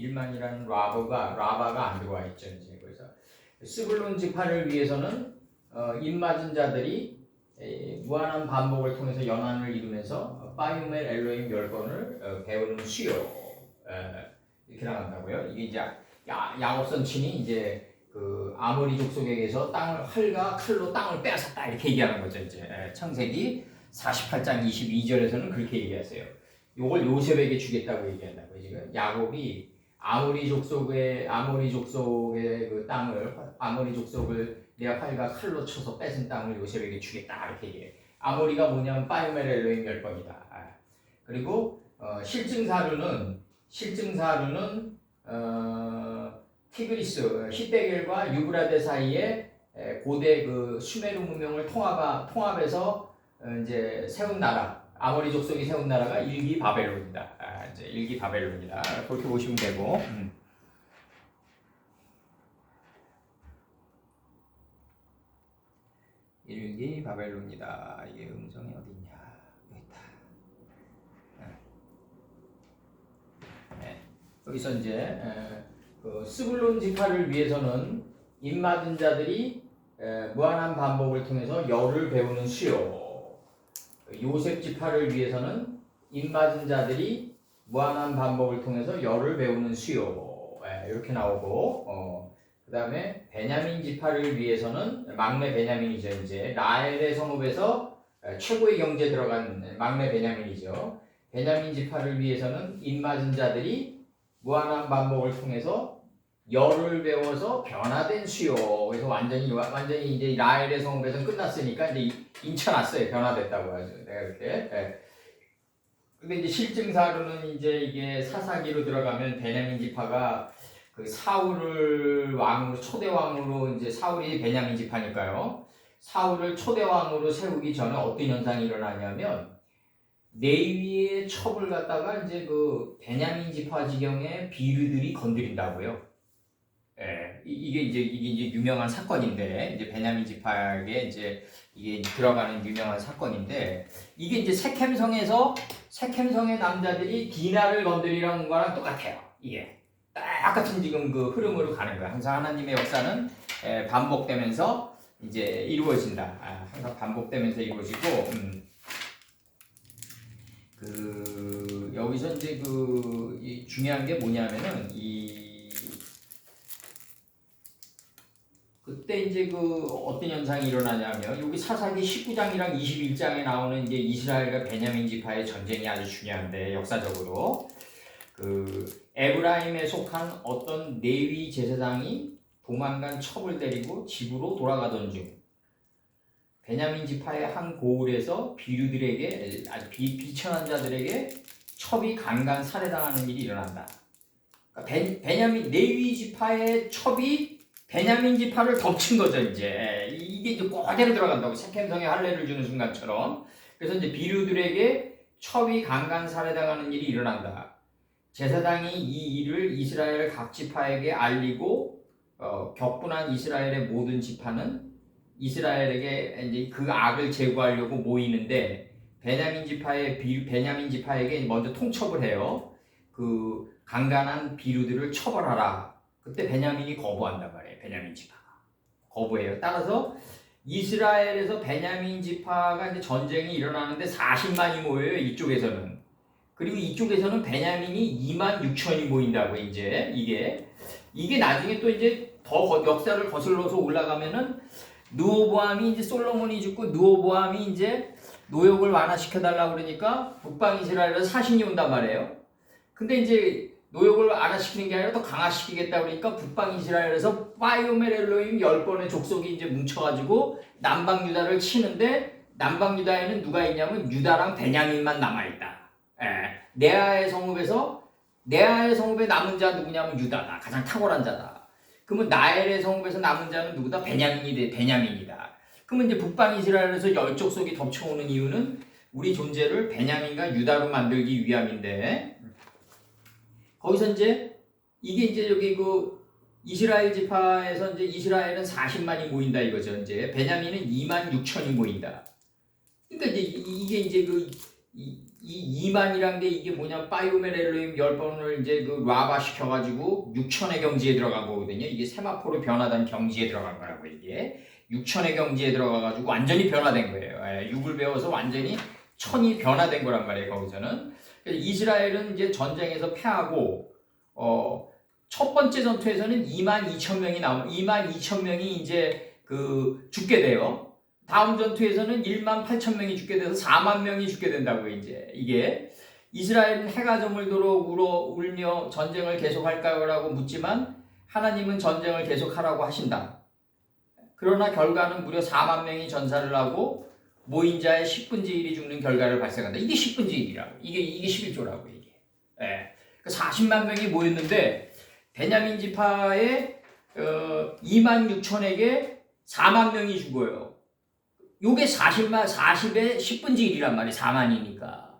1만이라는 라바가 안 들어와 있죠. 이제 그래서 스불론 지파를 위해서는 입 맞은 자들이 무한한 반복을 통해서 연한을 이루면서 파이오멜 엘로힘 10번을 배우는 수요 이렇게 나간다고요. 이게 이제 야곱 선친이 이제 그 아모리 족속에게서 땅을 활과 칼로 땅을 빼앗았다 이렇게 얘기하는 거죠. 이제 창세기 48장 22절에서는 그렇게 얘기하세요. 요걸 요셉에게 주겠다고 얘기한다고요. 지금 야곱이 아모리 족속의 그 땅을 아모리 족속을 내가 활과 칼로 쳐서 뺏은 땅을 요셉에게 주겠다 이렇게 얘기해요. 아모리가 뭐냐면 파이오멜 엘로힘 10번이다. 그리고 실증사루는 티그리스 히데겔과 유브라데 사이에 고대 그 수메르 문명을 통합해서 이제 세운 나라 아모리 족속이 세운 나라가 일기 바벨론이다. 이제 일기 바벨론이다. 그렇게 보시면 되고. 일기 바벨론이다. 이게 음성이 어디 있냐? 여기 있다. 여기서 이제 그 스불론 지파를 위해서는 입 맞은 자들이 무한한 반복을 통해서 열을 배우는 수요. 요셉 지파를 위해서는 입 맞은 자들이 무한한 반복을 통해서 열을 배우는 수요. 이렇게 나오고 그 다음에 베냐민 지파를 위해서는 막내 베냐민이죠. 이제 라헬의 성읍에서 최고의 경제 들어간 막내 베냐민이죠. 베냐민 지파를 위해서는 입 맞은 자들이 무한한 반복을 통해서 열을 배워서 변화된 수요. 그래서 완전히 이제 라헬의 성읍에서 끝났으니까 이제 인쳐놨어요. 변화됐다고 하죠. 내가 이렇게. 근데 이제 실증사로는 이제 이게 사사기로 들어가면 베냐민 지파가 그 사울을 왕으로 초대 왕으로 이제 사울이 베냐민 지파니까요. 사울을 초대 왕으로 세우기 전에 어떤 현상이 일어나냐면 레위의 첩을 갖다가 이제 그 베냐민 지파 지경의 비류들이 건드린다고요. 이게 이제 유명한 사건인데 이제 베냐민 지파에게 이제 이게 들어가는 유명한 사건인데 이게 이제 세켐성의 남자들이 디나를 건드리는 거랑 똑같아요. 이게 딱 같은 지금 그 흐름으로 가는 거야. 항상 하나님의 역사는 반복되면서 이제 이루어진다. 항상 반복되면서 이루어지고 그 여기서 이제 그 중요한 게 뭐냐면은 그때 이제 그 어떤 현상이 일어나냐면 여기 사사기 19장이랑 21장에 나오는 이제 이스라엘과 베냐민 지파의 전쟁이 아주 중요한데 역사적으로 그 에브라임에 속한 어떤 레위 제사장이 도망간 첩을 데리고 집으로 돌아가던 중 베냐민 지파의 한 고을에서 비류들에게 아주 비천한 자들에게 첩이 간간 살해당하는 일이 일어난다. 그러니까 베냐민 레위 지파의 첩이 베냐민 지파를 덮친 거죠. 이제 이게 이제 그대로 들어간다고 세켐성에 할례를 주는 순간처럼. 그래서 이제 비류들에게 첩이 간간 살해당하는 일이 일어난다. 제사장이 이 일을 이스라엘 각 지파에게 알리고 격분한 이스라엘의 모든 지파는 이스라엘에게 이제 그 악을 제거하려고 모이는데 베냐민 지파에게 먼저 통첩을 해요. 그 강간한 비류들을 처벌하라. 그때 베냐민이 거부한단 말이에요. 베냐민 지파가 거부해요. 따라서 이스라엘에서 베냐민 지파가 이제 전쟁이 일어나는데 40만이 모여요. 이쪽에서는. 그리고 이쪽에서는 베냐민이 26,000이 모인다고. 이제 이게 나중에 또 이제 더 역사를 거슬러서 올라가면은 느호보암이 이제 솔로몬이 죽고 느호보암이 이제 노역을 완화시켜달라고 그러니까 북방 이스라엘에서 사신이 온단 말이에요. 근데 이제 노역을 완화시키는 게 아니라 더 강화시키겠다 그러니까 북방 이스라엘에서 파이오멜 엘로힘 10번의 족속이 이제 뭉쳐가지고 남방 유다를 치는데 남방 유다에는 누가 있냐면 유다랑 베냐민만 남아있다. 네아의 성읍에 남은 자 누구냐면 유다다. 가장 탁월한 자다. 그러면 나엘의 성읍에서 남은 자는 누구다? 베냐민이다. 그러면 이제 북방 이스라엘에서 10족속이 덮쳐오는 이유는 우리 존재를 베냐민과 유다로 만들기 위함인데 거기서 이제 이게 이제 여기 그 이스라엘 지파에서 이제 이스라엘은 40만이 모인다 이거죠. 이제 베냐민은 26,000이 모인다. 그러니까 이제 이게 이제 그 이 2만이란 게 이게 뭐냐, 파이오멜 엘로힘 10번을 이제 그 라바 시켜가지고 6천의 경지에 들어간 거거든요. 이게 세마포로 변화된 경지에 들어간 거라고, 이게. 6천의 경지에 들어가가지고 완전히 변화된 거예요. 6을 배워서 완전히 천이 변화된 거란 말이에요, 거기서는. 이스라엘은 이제 전쟁에서 패하고, 첫 번째 전투에서는 2만 2천 명이 이제 그 죽게 돼요. 다음 전투에서는 1만 8천 명이 죽게 돼서 4만 명이 죽게 된다고요, 이제. 이게. 이스라엘은 해가 저물도록 울며 전쟁을 계속할까요? 라고 묻지만 하나님은 전쟁을 계속하라고 하신다. 그러나 결과는 무려 4만 명이 전사를 하고 모인 자의 10분의 1이 죽는 결과를 발생한다. 이게 10분의 1이라고. 이게 11조라고, 이게. 40만 명이 모였는데 베냐민 지파의 2만 6천에게 4만 명이 죽어요. 요게 40의 10분의 1이란 말이에요. 4만이니까.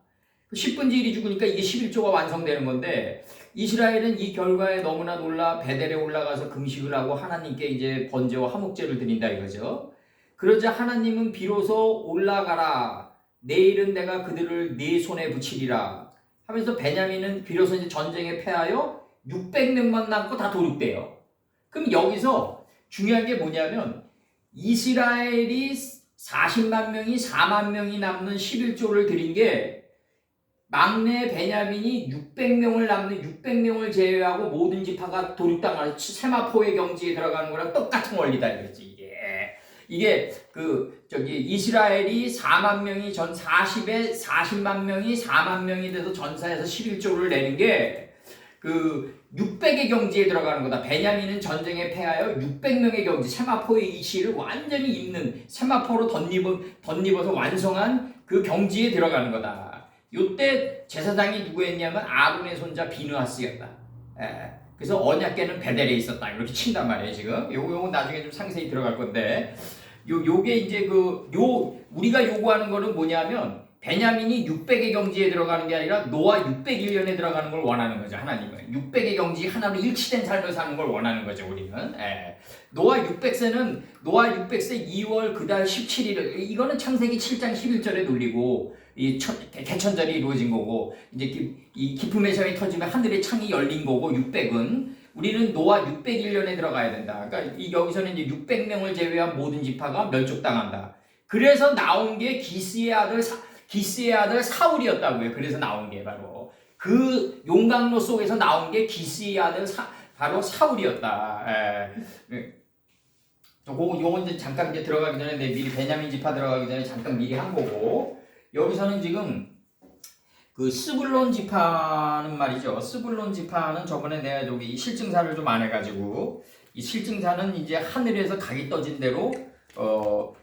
10분의 1이 죽으니까 이게 11조가 완성되는 건데, 이스라엘은 이 결과에 너무나 놀라 베델에 올라가서 금식을 하고 하나님께 이제 번제와 화목제를 드린다 이거죠. 그러자 하나님은 비로소 올라가라. 내일은 내가 그들을 네 손에 붙이리라. 하면서 베냐민은 비로소 이제 전쟁에 패하여 600명만 남고 다 도륙돼요. 그럼 여기서 중요한 게 뭐냐면, 이스라엘이 40만 명이 4만 명이 남는 11조를 드린 게 막내 베냐민이 600명을 제외하고 모든 지파가 도륙당하는 세마포의 경지에 들어가는 거랑 똑같은 원리다 이거지. 이게 이스라엘이 4만 명이 40에 40만 명이 4만 명이 돼서 전사해서 11조를 내는 게 600의 경지에 들어가는 거다. 베냐민은 전쟁에 패하여 600명의 경지, 세마포의 이치를 완전히 잇는, 세마포로 덧입어서 완성한 그 경지에 들어가는 거다. 요때 제사장이 누구였냐면 아론의 손자 비느하스였다. 그래서 언약궤는 베델에 있었다. 이렇게 친단 말이에요, 지금. 요거 나중에 좀 상세히 들어갈 건데, 요게 이제 우리가 요구하는 거는 뭐냐면, 베냐민이 600의 경지에 들어가는 게 아니라 노아 601년에 들어가는 걸 원하는 거죠, 하나님은. 600의 경지 하나로 일치된 삶을 사는 걸 원하는 거죠, 우리는. 노아 600세는 노아 600세 2월 그달 17일, 이거는 창세기 7장 11절에 놀리고, 개천절이 이루어진 거고, 이제 이 기쁨의 샘이 터지면 하늘의 창이 열린 거고, 600은 우리는 노아 601년에 들어가야 된다. 그러니까 여기서는 이제 600명을 제외한 모든 지파가 멸족당한다. 그래서 나온 게 기스의 아들 사울이었다고요. 그래서 나온 게 바로 그 용광로 속에서 나온 게 기스의 아들 바로 사울이었다. 요건 이제 잠깐 이제 들어가기 전에 미리 베냐민 지파 들어가기 전에 잠깐 미리 한 거고, 여기서는 지금 그 스불론 지파는 말이죠. 스불론 지파는 저번에 내가 여기 실증사를 좀 안 해가지고, 이 실증사는 이제 하늘에서 각이 떠진 대로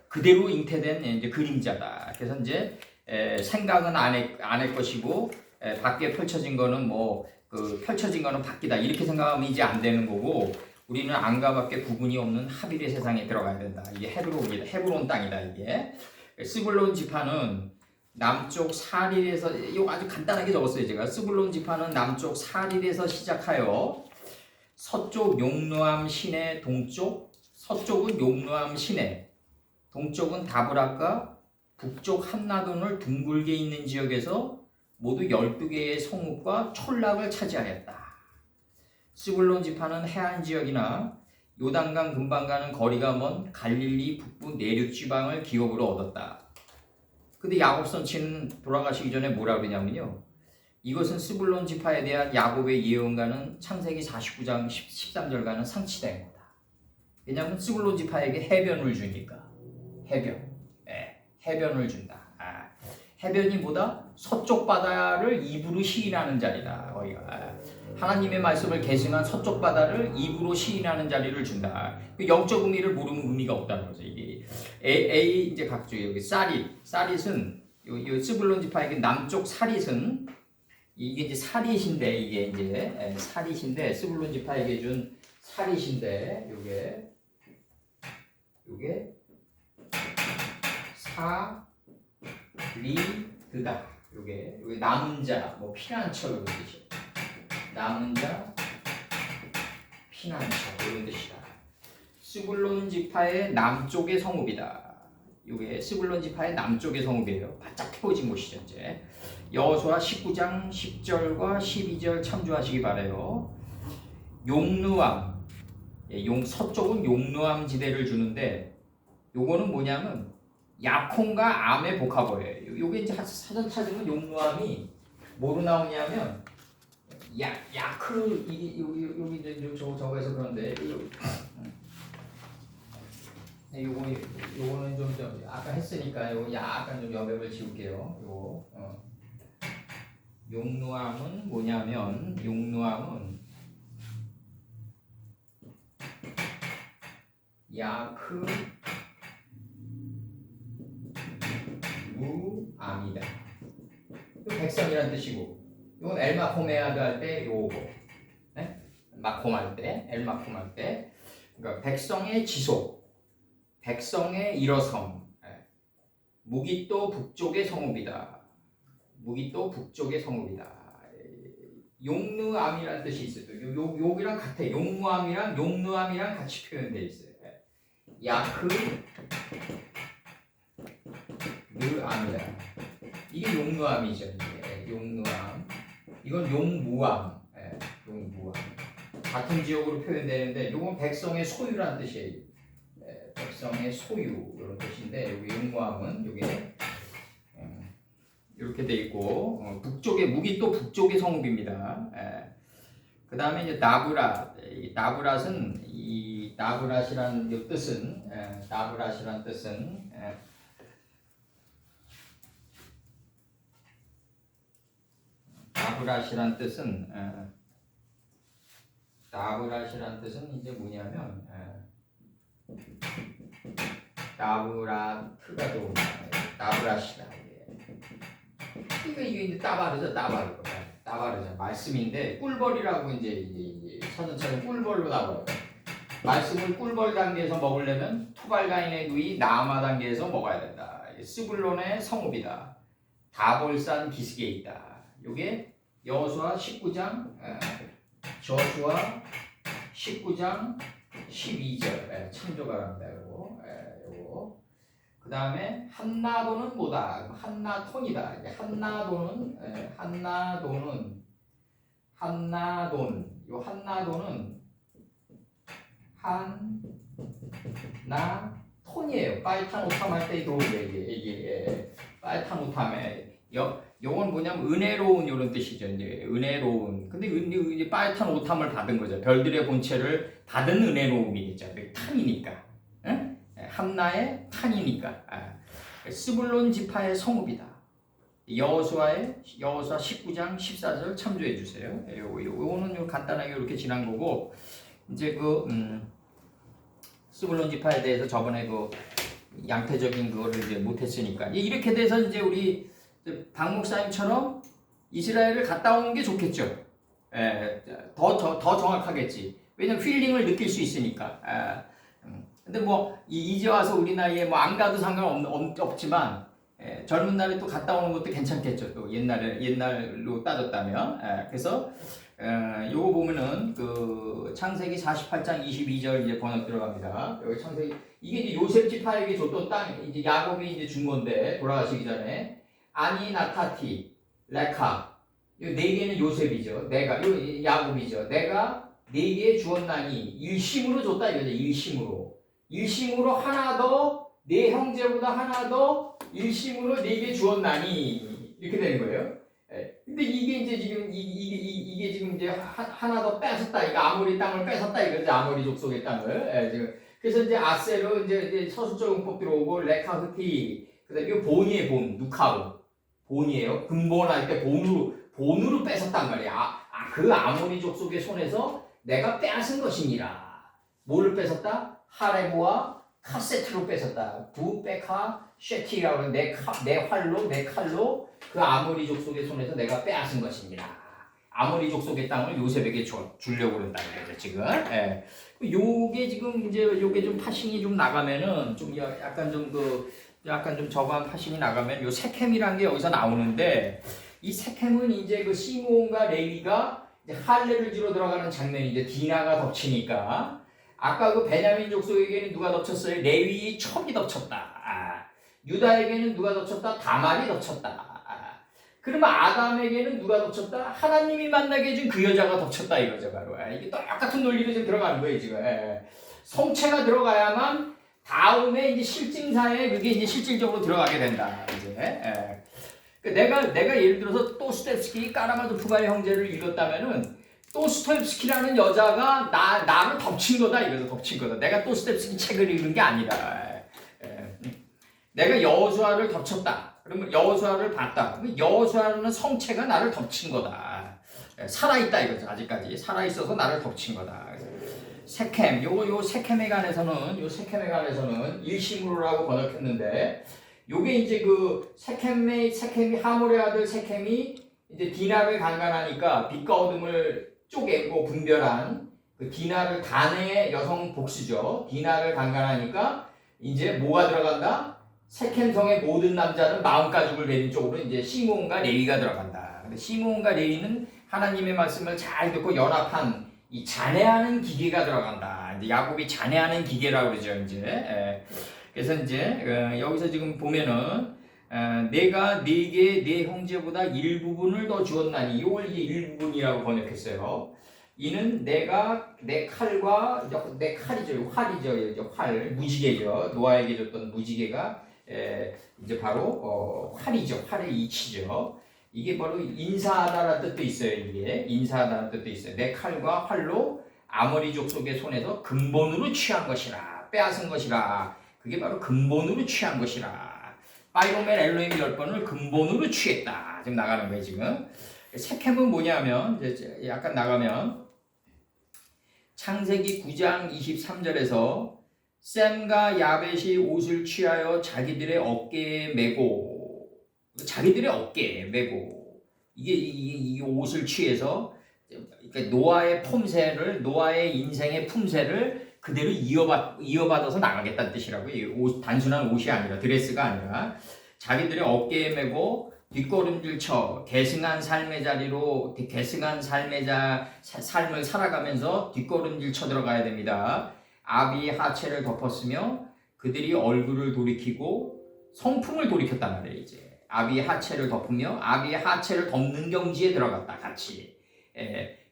그대로 잉태된 이제 그림자다. 그래서 이제 생각은 안의 것이고, 밖에 펼쳐진 거는 펼쳐진 거는 밖이다. 이렇게 생각하면 이제 안 되는 거고, 우리는 안과 밖에 구분이 없는 하빌의 세상에 들어가야 된다. 이게 헤브론 땅이다, 이게. 스불론 지파는 남쪽 사릴에서, 이거 아주 간단하게 적었어요, 제가. 스불론 지파는 남쪽 사릴에서 시작하여 서쪽 용노암 시내 동쪽, 서쪽은 용노암 시내, 동쪽은 다브락과 북쪽 한나돈을 둥글게 있는 지역에서 모두 12개의 성읍과 촌락을 차지하였다. 스불론 지파는 해안 지역이나 요단강 근방 가는 거리가 먼 갈릴리 북부 내륙 지방을 기업으로 얻었다. 근데 야곱 선치는 돌아가시기 전에 뭐라 그러냐면요, 이것은 스불론 지파에 대한 야곱의 예언과는 창세기 49장 13절과는 상치된 거다. 왜냐하면 스불론 지파에게 해변을 주니까. 해변을 준다. 해변이 뭐다? 서쪽 바다를 입으로 시인하는 자리다. 거기가 하나님의 말씀을 계승한 서쪽 바다를 입으로 시인하는 자리를 준다. 영적 의미를 모르면 의미가 없다는 거죠. 이게 이제 각주 여기 사릿은 요 스불론 지파에게 남쪽 사릿은 이게 이제 사릿인데, 이게 이제 사릿인데, 스불론 지파에게 준 사릿인데, 요게 사리드다. 요게 남은 자, 피난처 이런 뜻이에요. 남은 자, 피난처 이런 뜻이다. 스불론 지파의 남쪽의 성읍이다. 이게 스불론 지파의 남쪽의 성읍이에요. 바짝 태워진 곳이죠. 이제 여호수아 19장 10절과 12절 참조하시기 바래요. 용르암, 서쪽은 용르암 지대를 주는데 요거는 뭐냐면 야콘과 암의 복합어예요. 요게 이제 사전 찾으면 용르암이 뭐로 나오냐면 야크 이게 여기 이제 저거에서 그런데 요거는 좀 아까 했으니까 요거 약간 좀 여백을 지울게요. 요거 용르암은 뭐냐면 용르암은 야크 무암이다. 요 백성이란 뜻이고, 이건 엘마코메아드 할 때 요거, 네? 마콤 할 때, 엘마콤 할 때, 그러니까 백성의 지속, 백성의 일어섬, 무기또 북쪽의 성읍이다. 무기또 북쪽의 성읍이다. 용르암이라는 뜻이 있어요. 여기랑 같아. 용르암이랑 같이 표현되어 있어요. 야크 르암이다. 이게 용르암이죠. 용르암. 이건 용무암. 용무암. 같은 지역으로 표현되는데 이건 백성의 소유라는 뜻이에요. 백성의 소유 이런 뜻인데 여기 용무암은 여기 이렇게 돼 있고 북쪽의 북쪽의 성읍입니다. 그 다음에 이제 나브랏. 나브랏은 이 나브랏이라는 뜻은 나브랏이라는 뜻은 나브랏이란 뜻은 이제 뭐냐면 나브라트가 또 나브라시다. 이게 이제 따바르죠. 말씀인데 꿀벌이라고 이제 사전처럼 꿀벌로 나와요. 말씀을 꿀벌 단계에서 먹으려면 투발가인의 누이 나아마 단계에서 먹어야 된다. 스불론의 성읍이다. 다볼산 기슭에 있다. 요게 여호수아 19장 저수아 19장 12절 참조 바랍니다. 요거. 그 다음에 한나도는 뭐다? 한나톤이다. 한나돈은 한나톤이에요. 파이탄 오탐 할 때 이게 파이탄 오탐에 요건 뭐냐면 은혜로운 이런 뜻이죠. 이제 은혜로운. 근데 이제 파이탄 오탐을 받은 거죠. 별들의 본체를 받은 은혜로움이겠죠. 탄이니까. 함나의 탄이니까. 스불론 지파의 성읍이다. 여호수아 19장 14절 참조해 주세요. 요거는 간단하게 이렇게 지난 거고 이제 스불론 지파에 대해서 저번에 양태적인 그거를 이제 못했으니까 이렇게 돼서 이제 우리 박 목사님처럼 이스라엘을 갔다 오는 게 좋겠죠. 더 정확하겠지. 왜냐면 힐링을 느낄 수 있으니까. 근데 이제 와서 우리 나이에 안 가도 상관없지만 젊은 날에 또 갔다 오는 것도 괜찮겠죠. 또 옛날로 따졌다면. 그래서 요거 보면은 창세기 48장 22절 이제 번역 들어갑니다. 여기 창세기 이게 이제 요셉 지파에게 줬던 땅 이제 야곱이 이제 준 건데 돌아가시기 전에 아니 나타티 레카 요 네 개는 요셉이죠. 내가 요 야곱이죠. 내가 네 개 주었나니 일심으로 줬다 이거죠. 일심으로 하나 더 네 형제보다 하나 더 일심으로 네 개 주었나니 이렇게 되는 거예요. 근데 이게 이제 지금 이게 지금 이제 하나 더 뺏었다. 이거 아모리 땅을 뺏었다 이거죠. 아모리 족속의 땅을 지금 그래서 이제 아세로 이제 서술적용법 들어오고 레카 흑히 그다음에 이거 본이에요. 누카우 본이에요. 근본할 때 본으로 뺏었단 말이야. 그 아모리 족속의 손에서 내가 빼앗은 것이니라. 뭐를 뺏었다? 하레보와 카세트로 뺏었다. 부페카 쉐티라고 내 칼로 그 아모리 족속의 손에서 내가 빼앗은 것입니다. 아모리 족속의 땅을 요셉에게 주려고 그런다는 거죠 지금. 요게 지금 이제 요게 좀 파싱이 좀 나가면은 좀 약간 좀 저거한 파싱이 나가면 요 세켐이라는 게 여기서 나오는데 이 세켐은 이제 시므온과 레위가 이제 할례를 지러 들어가는 장면이 이제 디나가 덮치니까. 아까 베냐민 족속에게는 누가 덮쳤어요? 레위 첩이 덮쳤다. 유다에게는 누가 덮쳤다? 다말이 덮쳤다. 그러면 아담에게는 누가 덮쳤다? 하나님이 만나게 해준 그 여자가 덮쳤다 이거죠 바로. 이게 똑같은 논리로 지금 들어가는 거예요 지금. 성체가 들어가야만 다음에 이제 실증사에 그게 이제 실질적으로 들어가게 된다 이제. 내가 예를 들어서 또스토옙스키 까라마조프가의 형제를 읽었다면은 또스토옙스키라는 여자가 나를 덮친 거다 이거죠. 덮친 거다. 내가 또스토옙스키 책을 읽은 게 아니라 내가 여호수아를 덮쳤다. 그러면 여호수아를 봤다. 그러면 여호수아는 성체가 나를 덮친 거다. 살아있다 이거죠. 아직까지 살아있어서 나를 덮친 거다. 세켐 요 세켐에 관해서는 일심으로라고 번역했는데 요게 이제 그 세켐이 하몰의 아들 세켐이 이제 디나를 강간하니까 빛과 어둠을 쪼개고 분별한 그 디나를 단의 여성 복수죠. 디나를 강간하니까 이제 뭐가 들어간다? 세켐성의 모든 남자는 마음가죽을 내린 쪽으로 이제 시므온과 레위가 들어간다. 근데 시므온과 레위는 하나님의 말씀을 잘 듣고 연합한 이 잔해하는 기계가 들어간다. 이제 야곱이 잔해하는 기계라고 그러죠. 이제 그래서 이제 여기서 지금 보면은 내가 네게 네 형제보다 일부분을 더 주었나니 이걸 이제 일부분이라고 번역했어요. 이는 내가 내 칼과 내 칼이죠. 활이죠. 활 무지개죠. 노아에게 줬던 무지개가 이제 바로 활이죠. 활의 이치죠. 이게 바로 인사하다라는 뜻도 있어요. 이게 인사하다라는 뜻도 있어요. 내 칼과 활로 아모리 족속의 손에서 근본으로 취한 것이라 빼앗은 것이라. 그게 바로 근본으로 취한 것이라. 파이로멜 엘로힘 10번을 근본으로 취했다. 지금 나가는 거예요. 지금 세켐은 뭐냐면 이제 약간 나가면 창세기 9장 23절에서 셈과 야벳이 옷을 취하여 자기들의 어깨에 메고 이게 옷을 취해서 그러니까 노아의 인생의 품새를 그대로 이어받아서 나가겠다는 뜻이라고요. 단순한 옷이 아니라 드레스가 아니라 자기들의 어깨에 메고 뒷걸음질 계승한 삶의 삶을 살아가면서 뒷걸음질 쳐 들어가야 됩니다. 아비의 하체를 덮었으며 그들이 얼굴을 돌이키고 성품을 돌이켰단 말이에요. 이제 아비의 하체를 덮으며 아비의 하체를 덮는 경지에 들어갔다 같이.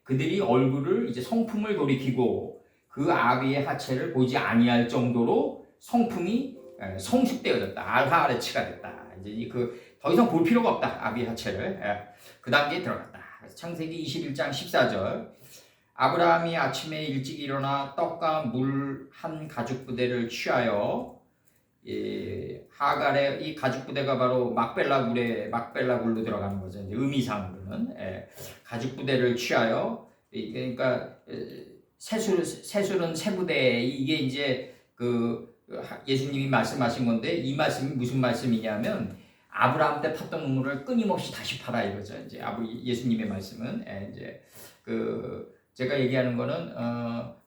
그들이 얼굴을 이제 성품을 돌이키고 그 아비의 하체를 보지 아니할 정도로 성품이 성숙되어졌다. 알하아레츠가 됐다. 이제 더 이상 볼 필요가 없다. 아비의 하체를. 그 단계에 들어갔다. 창세기 21장 14절. 아브라함이 아침에 일찍 일어나 떡과 물 한 가죽 부대를 취하여 하갈의 이 가죽 부대가 바로 막벨라 굴로 들어가는 거죠. 이제 의미상으로는 가죽 부대를 취하여 그러니까 새술은 새 부대 이게 이제 그 예수님이 말씀하신 건데 이 말씀이 무슨 말씀이냐면 아브라함 때 팠던 우물을 끊임없이 다시 파라 이거죠. 이제 예수님의 말씀은 이제 제가 얘기하는 거는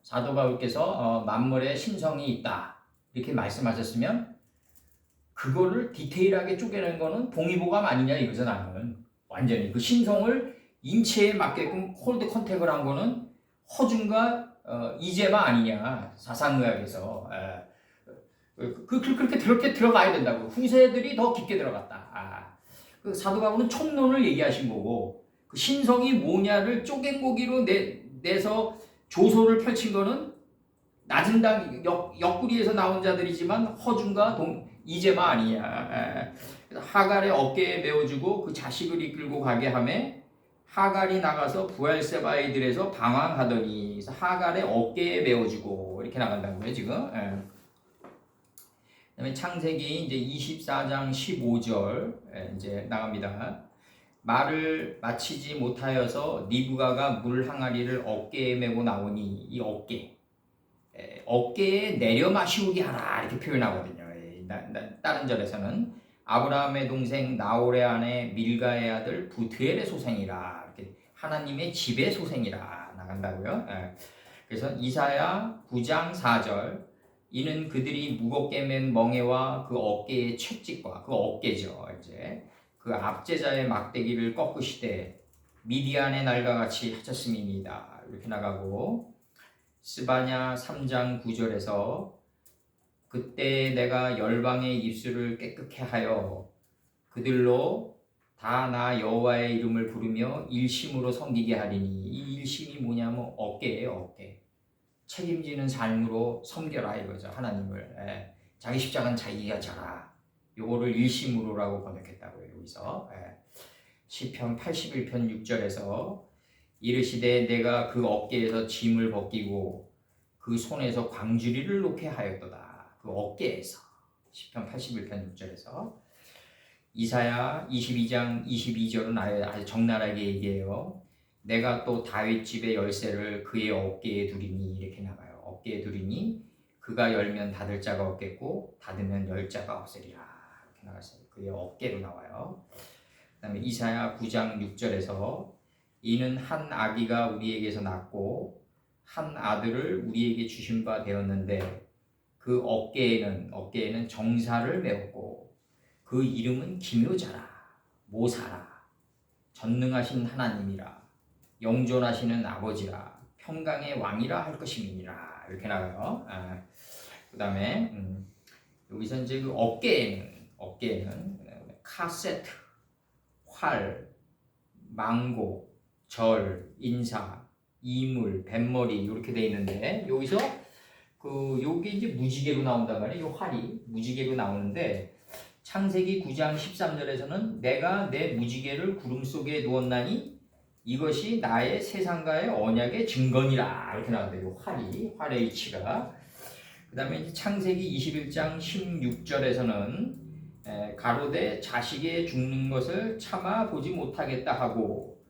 사도 바울께서 만물에 신성이 있다 이렇게 말씀하셨으면 그거를 디테일하게 쪼개는 거는 동의보감 아니냐 이거죠. 나는 완전히 그 신성을 인체에 맞게끔 콜드 컨택을 한 거는 허준과 이재마 아니냐 사상의학에서 그렇게 들어가야 된다고. 후세들이 더 깊게 들어갔다. 그 사도 바울은 총론을 얘기하신 거고 그 신성이 뭐냐를 쪼갠 고기로 내서 조소를 펼친 거는 낮은 당 옆구리에서 나온 자들이지만 허준과 이재마 아니냐. 하갈의 어깨에 메어주고 그 자식을 이끌고 가게 하매 하갈이 나가서 부엘세바이들에서 방황하더니 그래서 하갈의 어깨에 메어주고 이렇게 나간다고요 지금. 그다음에 창세기 이제 24장 15절 이제 나갑니다. 말을 마치지 못하여서 니브가가 물 항아리를 어깨에 메고 나오니 이 어깨에 내려 마시우게 하라 이렇게 표현하거든요. 다른 절에서는 아브라함의 동생 나홀의 아내 밀가의 아들 부드엘의 소생이라 이렇게 하나님의 집의 소생이라 나간다고요. 그래서 이사야 9장 4절 이는 그들이 무겁게 맨 멍에와 그 어깨의 채찍과 그 어깨죠. 이제 그 압제자의 막대기를 꺾으시되 미디안의 날과 같이 하셨음이니이다. 이렇게 나가고 스바냐 3장 9절에서 그때 내가 열방의 입술을 깨끗게 하여 그들로 다 나 여호와의 이름을 부르며 일심으로 섬기게 하리니. 이 일심이 뭐냐면 어깨예요. 어깨. 책임지는 삶으로 섬겨라 이거죠. 하나님을. 자기 십자가는 자기가 져라. 요거를 일심으로라고 번역했다고요. 여기서. 시편 81편 6절에서 이르시되 내가 그 어깨에서 짐을 벗기고 그 손에서 광주리를 놓게 하였도다. 그 어깨에서. 시편 81편 6절에서. 이사야 22장 22절은 아주 적나라하게 얘기해요. 내가 또 다윗 집의 열쇠를 그의 어깨에 두리니 이렇게 나가요. 어깨에 두리니 그가 열면 닫을 자가 없겠고 닫으면 열 자가 없으리라. 이렇게 나갔어요. 그의 어깨로 나와요. 그다음에 이사야 9장 6절에서 이는 한 아기가 우리에게서 낳고 한 아들을 우리에게 주신 바 되었는데 그 어깨에는 정사를 메었고 그 이름은 기묘자라 모사라 전능하신 하나님이라 영존하시는 아버지라 평강의 왕이라 할 것임이니라. 이렇게 나가요. 그 다음에 여기서 이제 그 어깨에는 카세트, 활, 망고, 절, 인사, 이물, 뱃머리 이렇게 돼 있는데 여기서 요게 이제 무지개로 나온단 말이에요. 요 활이 무지개로 나오는데 창세기 9장 13절에서는 내가 내 무지개를 구름 속에 두었나니 이것이 나의 세상과의 언약의 증거니라. 이렇게 나온대요. 활의 이치가. 그 다음에 이제 창세기 21장 16절에서는 가로되 자식의 죽는 것을 참아 보지 못하겠다 하고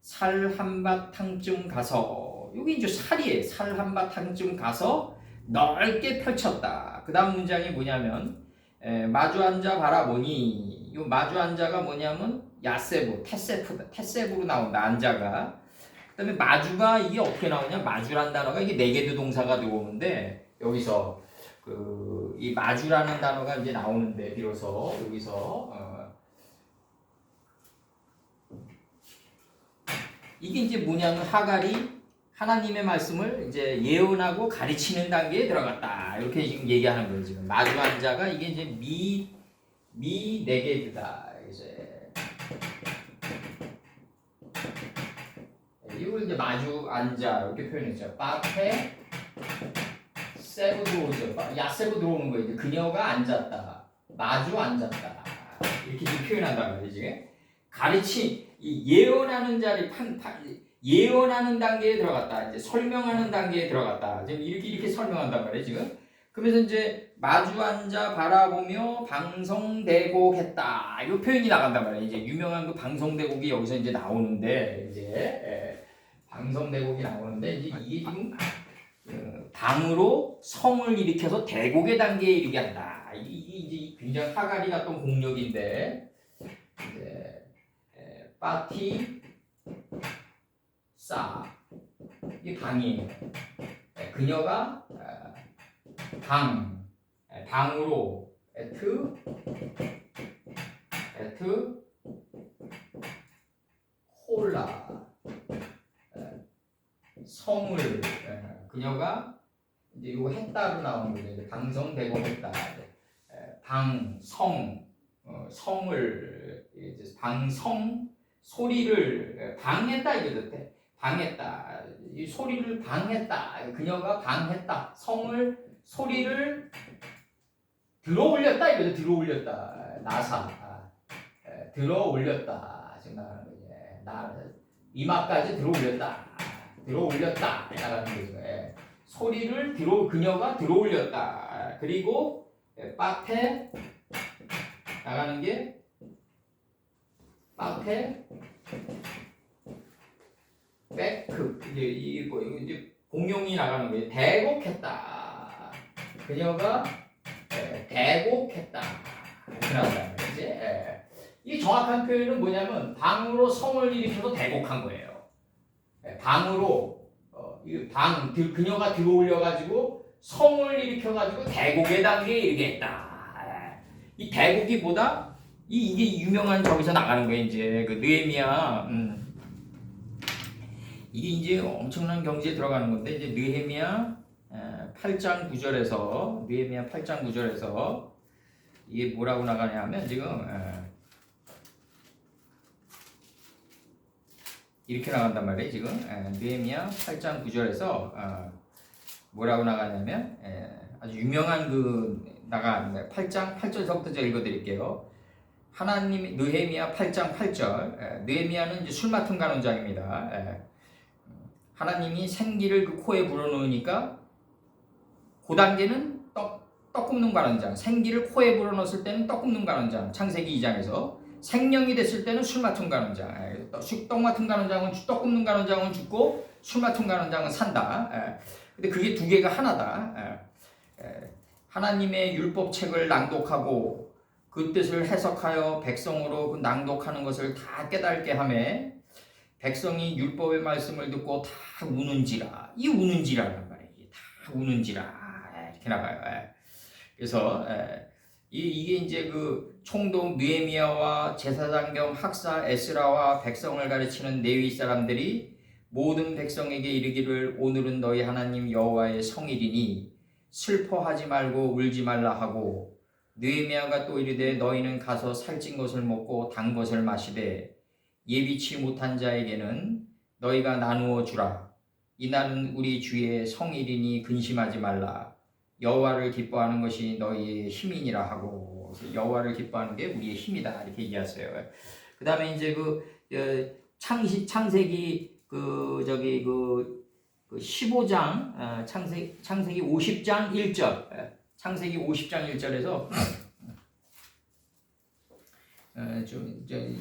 살 한바탕쯤 가서 여기 이제 살이에요. 살 한바탕쯤 가서 넓게 펼쳤다. 그 다음 문장이 뭐냐면 마주 앉아 바라보니 이 마주 앉아가 뭐냐면 야세부, 테세부로 나온다. 앉아가. 그 다음에 마주가 이게 어떻게 나오냐? 마주란 단어가 이게 네개드 동사가 들어오는데 여기서 이 마주라는 단어가 이제 나오는데 비로소 여기서 이게 이제 뭐냐면 하갈이 하나님의 말씀을 이제 예언하고 가르치는 단계에 들어갔다. 이렇게 지금 얘기하는 거예요. 지금 마주 앉아가 이게 이제 미 네게드다. 이제 이걸 이제 마주 앉아 이렇게 표현했죠. 파페 세브 들어오죠. 야세브 들어오는 거예요. 이제 그녀가 앉았다. 마주 앉았다. 이렇게 지금 표현한단 말이에요. 지금 예언하는 자리 예언하는 단계에 들어갔다. 이제 설명하는 단계에 들어갔다. 지금 이렇게 설명한단 말이에요, 지금. 그러면서 이제 마주 앉아 바라보며 방성대곡했다. 이 표현이 나간단 말이에요. 이제 유명한 그 방성대곡이 여기서 이제 나오는데 이제 방성대곡이 나오는데 이제 이게 지금 방으로 성을 일으켜서 대곡의 단계에 이르게 한다. 이게 이제 굉장히 하갈이 갔던 공력인데 이제 파티 이 방이에요. 그녀가 방으로 에트 홀라 성을 그녀가 이제 이거 했다로 나오는 거죠. 이제 방성되고 했다. 성을 이제 방성 소리를 방했다 이거죠. 방했다. 이 소리를 방했다. 그녀가 방했다. 소리를 들어올렸다 이거죠. 들어올렸다. 나사. 들어올렸다. 지금 나가는 거지. 이마까지 들어올렸다. 나가는 거죠. 소리를 그녀가 들어올렸다. 그리고 빠페 나가는 게 빠페 백크 이제 공룡이 나가는 거예요. 대곡했다. 그녀가 대곡했다. 이렇게 나온다는 거지. 이 정확한 표현은 뭐냐면 방으로 성을 일으켜서 대곡한 거예요. 방으로 그녀가 들어올려 가지고 성을 일으켜 가지고 대곡의 단계에 이르게 했다. 이 대곡이 뭐다? 이게 유명한 저기서 나가는 거예요. 이제 그 느헤미야. 이게 이제 엄청난 경지에 들어가는 건데 이제 느헤미야 8장 9절에서 느헤미야 8장 9절에서 이게 뭐라고 나가냐면 지금 이렇게 나간단 말이에요. 지금 느헤미야 8장 9절에서 뭐라고 나가냐면 아주 유명한 그 나가는데 8장 8절서부터 제가 읽어드릴게요. 하나님 느헤미야 8장 8절 느헤미야는 이제 술 맡은 간원장입니다. 하나님이 생기를 그 코에 불어넣으니까 그 단계는 떡 굽는 간원장, 생기를 코에 불어넣었을 때는 떡 굽는 간원장, 창세기 2장에서 생명이 됐을 때는 술 맡은 간원장, 떡 맡은 간원장은 떡 굽는 간원장은 죽고 술 맡은 간원장은 산다. 근데 그게 두 개가 하나다. 하나님의 율법책을 낭독하고 그 뜻을 해석하여 백성으로 그 낭독하는 것을 다 깨닫게 하며 백성이 율법의 말씀을 듣고 다 우는지라. 이 우는지라란 말이에요. 다 우는지라. 이렇게 나가요. 그래서 이게 이제 그 총독 느헤미야와 제사장 겸 학사 에스라와 백성을 가르치는 레위 사람들이 모든 백성에게 이르기를 오늘은 너희 하나님 여호와의 성일이니 슬퍼하지 말고 울지 말라 하고 느헤미야가 또 이르되 너희는 가서 살찐 것을 먹고 단 것을 마시되 예비치 못한 자에게는 너희가 나누어 주라. 이날은 우리 주의 성일이니 근심하지 말라. 여호와를 기뻐하는 것이 너희의 힘이니라 하고 여호와를 기뻐하는 게 우리의 힘이다 이렇게 얘기하세요. 그 다음에 이제 창세기 15장 창세기 50장 1절 창세기 50장 1절에서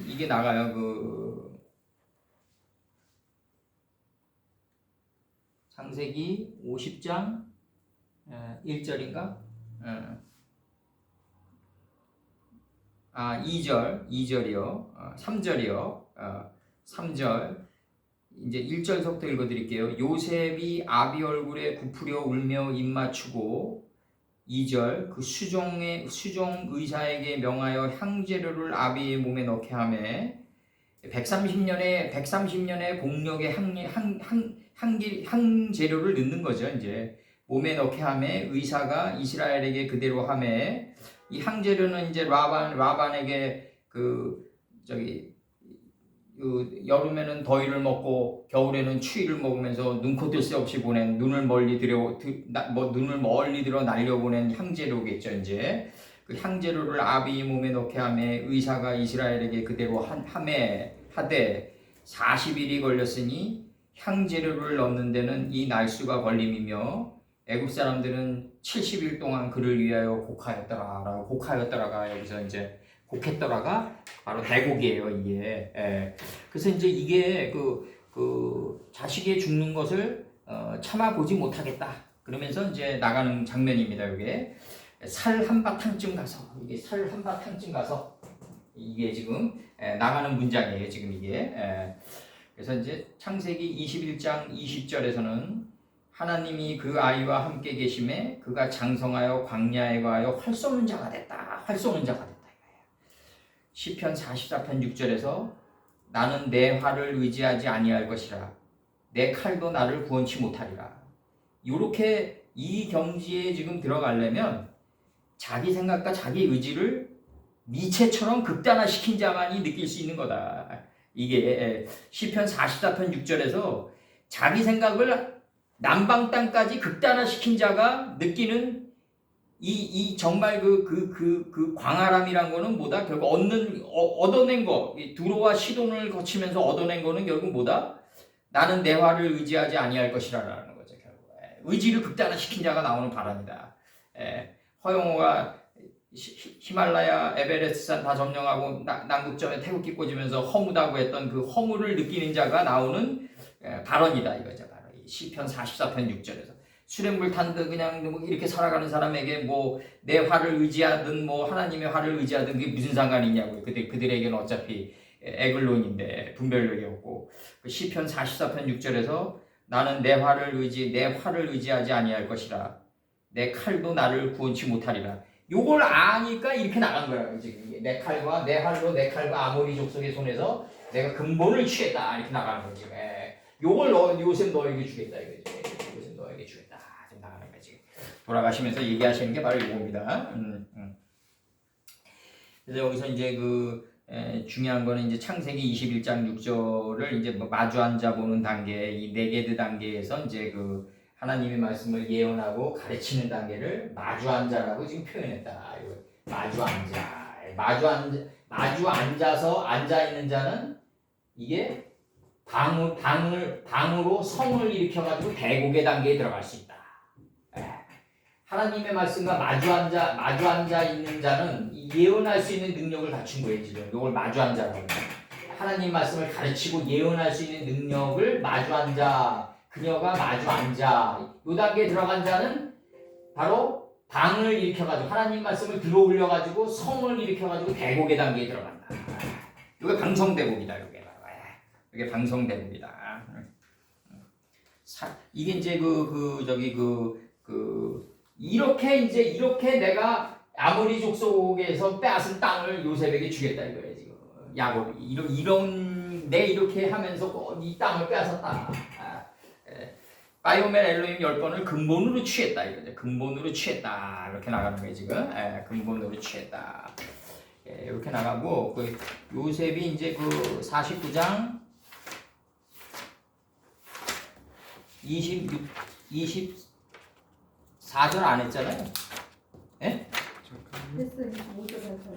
이게 나가요. 창세기 50장 1절인가? 2절이요. 3절이요. 3절. 이제 1절부터 읽어드릴게요. 요셉이 아비 얼굴에 굽으려 울며 입 맞추고 2절 그 수종 의사에게 명하여 향재료를 아비의 몸에 넣게 하매 130년의 공력의 향재료를 넣는 거죠. 이제 몸에 넣게 하매 의사가 이스라엘에게 그대로 하매 이 향재료는 이제 라반에게 여름에는 더위를 먹고 겨울에는 추위를 먹으면서 눈코 뜰 새 없이 보낸 눈을 멀리 들어 날려보낸 향재료겠죠. 이제 그 향재료를 아비의 몸에 넣게 하매 의사가 이스라엘에게 그대로 하되 40일이 걸렸으니 향재료를 넣는 데는 이 날수가 걸림이며 애굽 사람들은 70일 동안 그를 위하여 곡하였더라가 여기서 이제 곡했더라가 바로 대곡이에요. 이게 그래서 이제 이게 그 자식이 죽는 것을 참아보지 못하겠다 그러면서 이제 나가는 장면입니다. 이게 살 한바탕쯤 가서 이게 지금 나가는 문장이에요. 지금 이게 그래서 이제 창세기 21장 20절에서는 하나님이 그 아이와 함께 계심에 그가 장성하여 광야에 가하여 활 쏘는 자가 됐다. 시편 44편 6절에서 나는 내 활을 의지하지 아니할 것이라 내 칼도 나를 구원치 못하리라. 이렇게 이 경지에 지금 들어가려면 자기 생각과 자기 의지를 니체처럼 극단화시킨 자만이 느낄 수 있는 거다. 이게 시편 44편 6절에서 자기 생각을 남방 땅까지 극단화시킨 자가 느끼는 이 정말 그 광활함이란 거는 뭐다? 결국 얻어낸 거, 두로와 시돈을 거치면서 얻어낸 거는 결국 뭐다? 나는 내 활을 의지하지 아니할 것이라는 거죠. 결국 의지를 극단화시킨 자가 나오는 바람이다. 허영호가 히말라야 에베레스트산 다 점령하고 남극점에 태극기 꽂으면서 허무다고 했던 그 허무를 느끼는 자가 나오는 발언이다 이거죠. 바로 시편 44편 6절에서 수돗물 탄 듯 그냥 뭐 이렇게 살아가는 사람에게 뭐 내 활을 의지하든 뭐 하나님의 활을 의지하든 그게 무슨 상관이 있냐고요. 그들에게는 어차피 에글론인데 분별력이 없고 그 시편 44편 6절에서 나는 내 활을 의지하지 아니할 것이라 내 칼도 나를 구원치 못하리라. 요걸 아니까 이렇게 나간 거야. 지금 내 칼과 아모리 족속의 손에서 내가 근본을 취했다 이렇게 나가는 거지. 요걸 요셉 너에게 주겠다 이거지. 요셉 너에게 주겠다 지금 나가는 돌아가시면서 얘기하시는 게 바로 이겁니다. 그래서 여기서 이제 중요한 거는 이제 창세기 21장 6절을 이제 마주 앉아 보는 단계, 이 네게드 단계에서 이제 하나님의 말씀을 예언하고 가르치는 단계를 마주 앉아라고 지금 표현했다. 마주 앉아서 앉아 있는 자는 이게 방으로 성을 일으켜가지고 대곡의 단계에 들어갈 수 있다. 하나님의 말씀과 마주 앉아 있는 자는 예언할 수 있는 능력을 갖춘 거예요. 지금 이걸 마주 앉아라고 합니다. 하나님 말씀을 가르치고 예언할 수 있는 능력을 마주 앉아, 그녀가 마주 앉아. 이 단계에 들어간 자는 바로 방을 일으켜가지고 하나님 말씀을 들어 올려가지고 성을 일으켜가지고 대곡의 단계에 들어간다. 이게 방성대곡이다. 이게 방성대곡이다. 이게 이제 이렇게 내가 아모리 족속에서 빼앗은 땅을 요셉에게 주겠다 이거예요 지금. 야곱이 이렇게 하면서 이 땅을 빼앗았다. 바이오멜 엘로힘 10번을 근본으로 취했다 이거죠. 근본으로 취했다 이렇게 나가는 거예요 지금. 근본으로 취했다. 이렇게 나가고 요셉이 이제 49장 24절 안 했잖아요. 예? 했어요. 25절 했어요.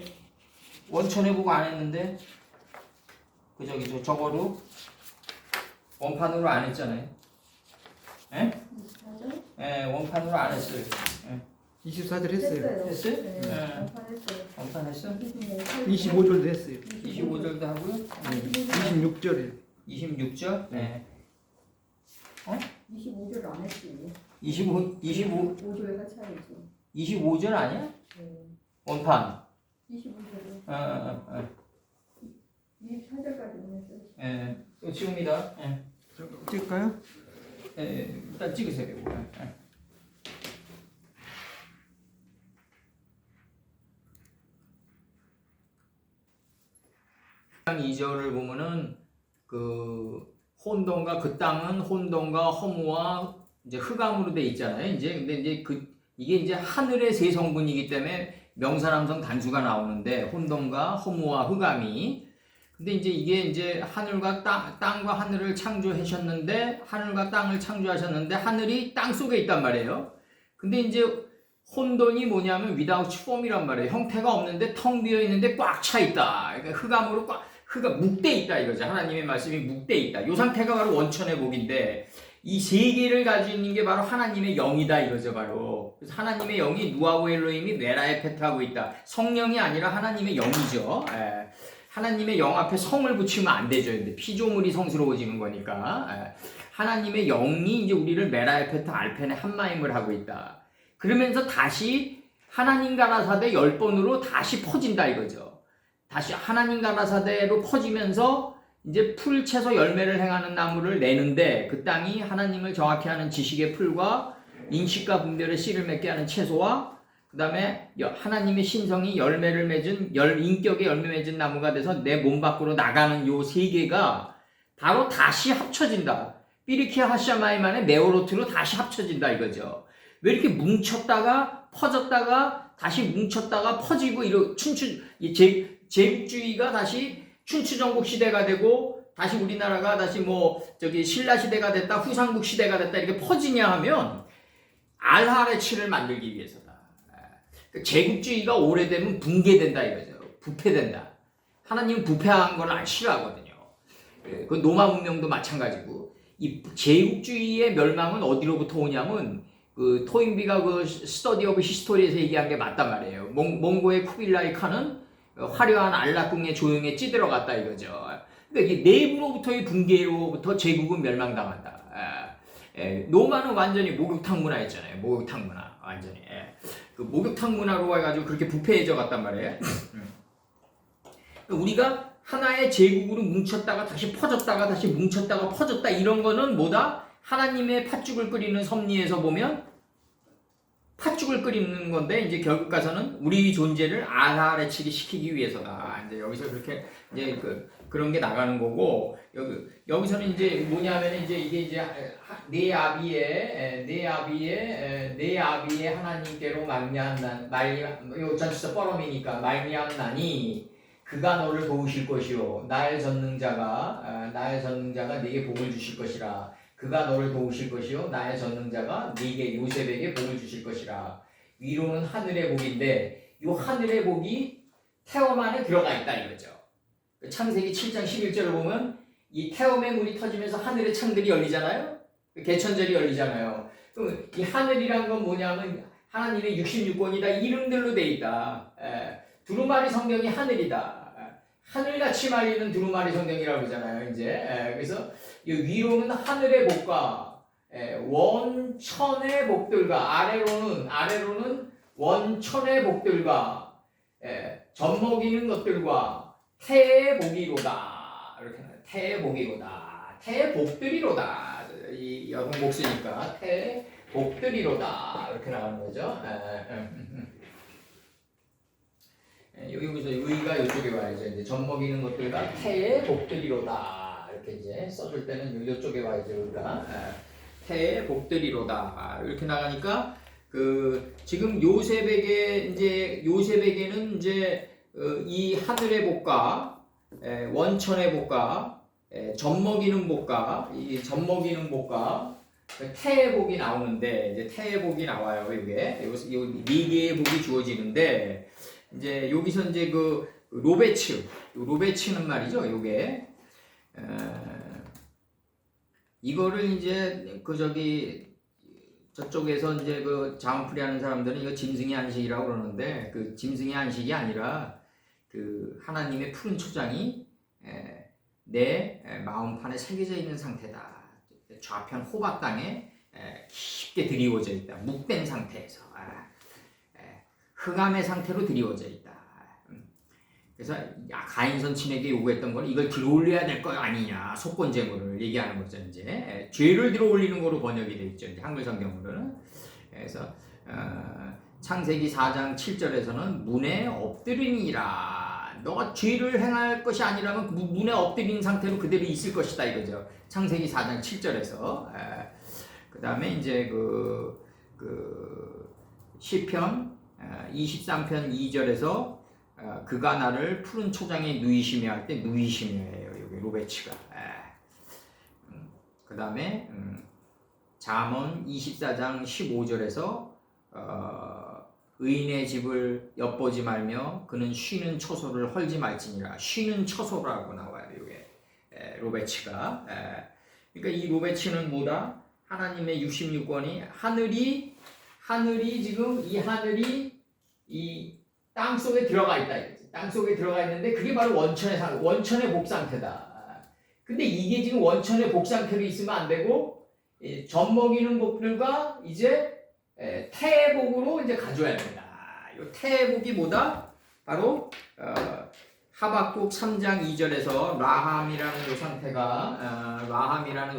원천에 보고 안 했는데 저거로 원판으로 안 했잖아요. 예? 24절? 예, 원판으로 안 했어요. 24절 했어요. 했어요? 네. 예. 원판했어요. 원판 했어? 25절도 했어요. 25절도 하고요. 26절이요. 26절? 네. 25절 안 했지. 5절가 차이지. 25절 아니야? 네. 원판. 25절은 24절까지는 했어요. 예. 또 지웁니다. 예. 찍을까요? 예. 일단 찍으세요. 예. 2절을 보면은 혼돈과 그 땅은 혼돈과 허무와 이제 흑암으로 돼 있잖아요. 근데 이제 이게 이제 하늘의 세 성분이기 때문에 명사남성 단수가 나오는데 혼돈과 허무와 흑암이. 근데 이게 이제 하늘과 땅과 하늘을 창조하셨는데 하늘과 땅을 창조하셨는데 하늘이 땅 속에 있단 말이에요. 근데 이제 혼돈이 뭐냐면 without form이란 말이에요. 형태가 없는데 텅 비어 있는데 꽉 차 있다. 그러니까 흑암으로 묵돼 있다 이거죠. 하나님의 말씀이 묵돼 있다. 이 상태가 바로 원천의 복인데 이 세 개를 가지고 있는 게 바로 하나님의 영이다 이거죠. 바로. 그래서 하나님의 영이 누아우 엘로힘이 메라에 페트하고 있다. 성령이 아니라 하나님의 영이죠. 하나님의 영 앞에 성을 붙이면 안 되죠. 근데 피조물이 성스러워지는 거니까. 하나님의 영이 이제 우리를 메라에 페트 알펜에 한마임을 하고 있다. 그러면서 다시 하나님 가라사대 10번으로 다시 퍼진다 이거죠. 다시 하나님 가라사대로 퍼지면서 이제 풀 채소 열매를 행하는 나무를 내는데 그 땅이 하나님을 정확히 하는 지식의 풀과 인식과 분별의 씨를 맺게 하는 채소와 그 다음에 하나님의 신성이 열매를 맺은 인격의 열매 맺은 나무가 돼서 내 몸 밖으로 나가는 요 세 개가 바로 다시 합쳐진다. 삐리키아 하샤마이만의 메오로트로 다시 합쳐진다 이거죠. 왜 이렇게 뭉쳤다가 퍼졌다가 다시 뭉쳤다가 퍼지고 제국주의가 다시 춘추전국 시대가 되고 다시 우리나라가 다시 신라 시대가 됐다 후삼국 시대가 됐다 이렇게 퍼지냐 하면 알하레치를 만들기 위해서다. 제국주의가 오래되면 붕괴된다 이거죠. 부패된다. 하나님은 부패한 걸 싫어하거든요. 그 로마 문명도 마찬가지고 이 제국주의의 멸망은 어디로부터 오냐면 토인비가 스터디 오브 히스토리에서 얘기한 게 맞단 말이에요. 몽고의 쿠빌라이 칸은 화려한 안락궁에 조용히 찌들어갔다 이거죠. 그러니까 이게 내부로부터의 붕괴로부터 제국은 멸망당한다. 로마는 완전히 목욕탕 문화였잖아요. 목욕탕 문화 완전히. 그 목욕탕 문화로 해가지고 그렇게 부패해져 갔단 말이에요. 우리가 하나의 제국으로 뭉쳤다가 다시 퍼졌다가 다시 뭉쳤다가 퍼졌다 이런 거는 뭐다? 하나님의 팥죽을 끓이는 섭리에서 보면 팥죽을 끓이는 건데 이제 결국 가서는 우리 존재를 아사아래치기 시키기 위해서다. 이제 여기서 그렇게 이제 그런 게 나가는 거고 여기서는 이제 뭐냐면 이제 이게 이제 내 아비의 하나님께로 요 전치사 뻐럼이니까 말미암나니 그가 너를 도우실 것이요 나의 전능자가 네게 복을 주실 것이라. 그가 너를 도우실 것이요 나의 전능자가 네게 요셉에게 복을 주실 것이라. 위로는 하늘의 복인데 이 하늘의 복이 태엄 안에 들어가 있다 이거죠. 창세기 7장 11절을 보면 이 태엄의 문이 터지면서 하늘의 창들이 열리잖아요. 개천절이 열리잖아요. 그럼 이 하늘이란 건 뭐냐면 하나님의 66권이 다 이름들로 돼 있다. 두루마리 성경이 하늘이다. 하늘같이 말리는 두루마리 성경이라고 그러잖아요. 이제 그래서 이 위로는 하늘의 복과 원천의 복들과 아래로는 원천의 복들과 젖먹이는 것들과 태의 복이로다. 이렇게 나와요. 태의 복이로다. 태의 복들이로다. 이 여성 복수니까 태의 복들이로다. 이렇게 나가는 거죠. 여기서 의가 이쪽에 와야죠. 이제 젖먹이는 것들과 태의 복들이로다. 이렇게 이제 써줄 때는 이쪽에 와야죠. 의가 태의 복들이로다. 이렇게 나가니까 지금 요셉에게는 이제 이 하늘의 복과 원천의 복과 젖먹이는 복과 이 젖먹이는 복과 태의 복이 나오는데 이제 태의 복이 나와요. 이게 네 개의 복이 주어지는데. 이제 여기서 이제 로베츠는 말이죠. 요게 이거를 이제 저쪽에서 이제 자원풀이 하는 사람들은 이거 짐승의 안식이라고 그러는데 짐승의 안식이 아니라 하나님의 푸른 초장이 내 마음판에 새겨져 있는 상태다. 좌편 호박 땅에 깊게 드리워져 있다. 묵된 상태에서. 흑암의 상태로 드리워져 있다. 그래서 가인선 친에게 요구했던 건 이걸 들어올려야 될 거 아니냐. 속건제물을 얘기하는 거죠. 이제 죄를 들어올리는 거로 번역이 되어 있죠. 이제 한글 성경으로는. 그래서 창세기 4장 7절에서는 문에 엎드리니라. 너가 죄를 행할 것이 아니라면 문에 엎드린 상태로 그대로 있을 것이다 이거죠. 창세기 4장 7절에서. 그 다음에 이제 시편 23편 2절에서 그가 나를 푸른 초장에 누이시며 할 때 누이시며예요. 여기 로베츠가. 그 다음에 잠언 24장 15절에서 의인의 집을 엿보지 말며 그는 쉬는 처소를 헐지 말지니라. 쉬는 처소라고 나와요. 이게 로베츠가. 그러니까 이 로베츠는 뭐다? 하나님의 66권이 하늘이 지금 이 하늘이 이 땅 속에 들어가 있다. 땅 속에 들어가 있는데 그게 바로 원천의 복 상태다. 근데 이게 지금 원천의 복 상태로 있으면 안 되고 젖먹이는 복들과 이제 태의 복으로 이제 가져야 된다. 이 태의 복이 뭐다? 바로 하박국 3장 2절에서 라함이라는 이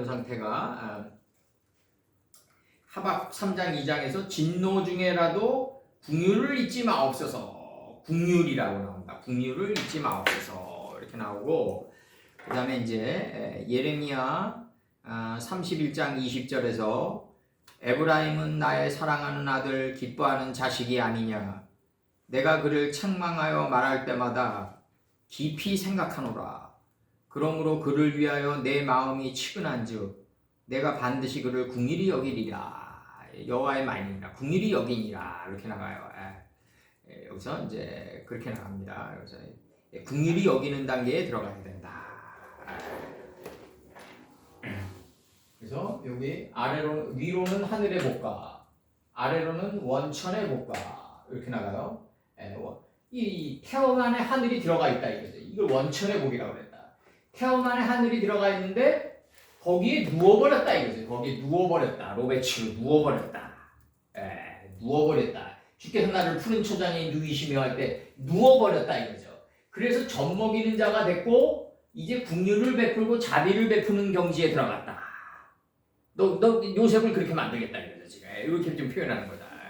상태가 하박 3장 2장에서 진노 중에라도 궁유를 잊지 마옵소서. 궁유이라고 나온다. 궁유를 잊지 마옵소서. 이렇게 나오고 그 다음에 이제 예레미야 31장 20절에서 에브라임은 나의 사랑하는 아들 기뻐하는 자식이 아니냐. 내가 그를 책망하여 말할 때마다 깊이 생각하노라. 그러므로 그를 위하여 내 마음이 치근한즉 내가 반드시 그를 궁일이 여기리라. 여호와의 말이니라. 궁일이 여기니라. 이렇게 나가요. 여기서 이제 그렇게 나갑니다. 그래서 궁일이 여기는 단계에 들어가야 된다. 그래서 여기 위로는 하늘의 복과 아래로는 원천의 복과 이렇게 나가요. 이 태엄 안에 하늘이 들어가 있다 이거죠. 이걸 원천의 복이라고 그랬다. 태엄 안에 하늘이 들어가 있는데 거기에 누워버렸다 이거죠. 거기에 누워버렸다. 로베츠로 누워버렸다. 누워버렸다. 주께서 나를 푸른 초장에 누이시며 할 때 누워버렸다 이거죠. 그래서 젖먹이는 자가 됐고 이제 궁유를 베풀고 자비를 베푸는 경지에 들어갔다. 너 요셉을 그렇게 만들겠다 이거죠. 지금 이렇게 좀 표현하는 거다.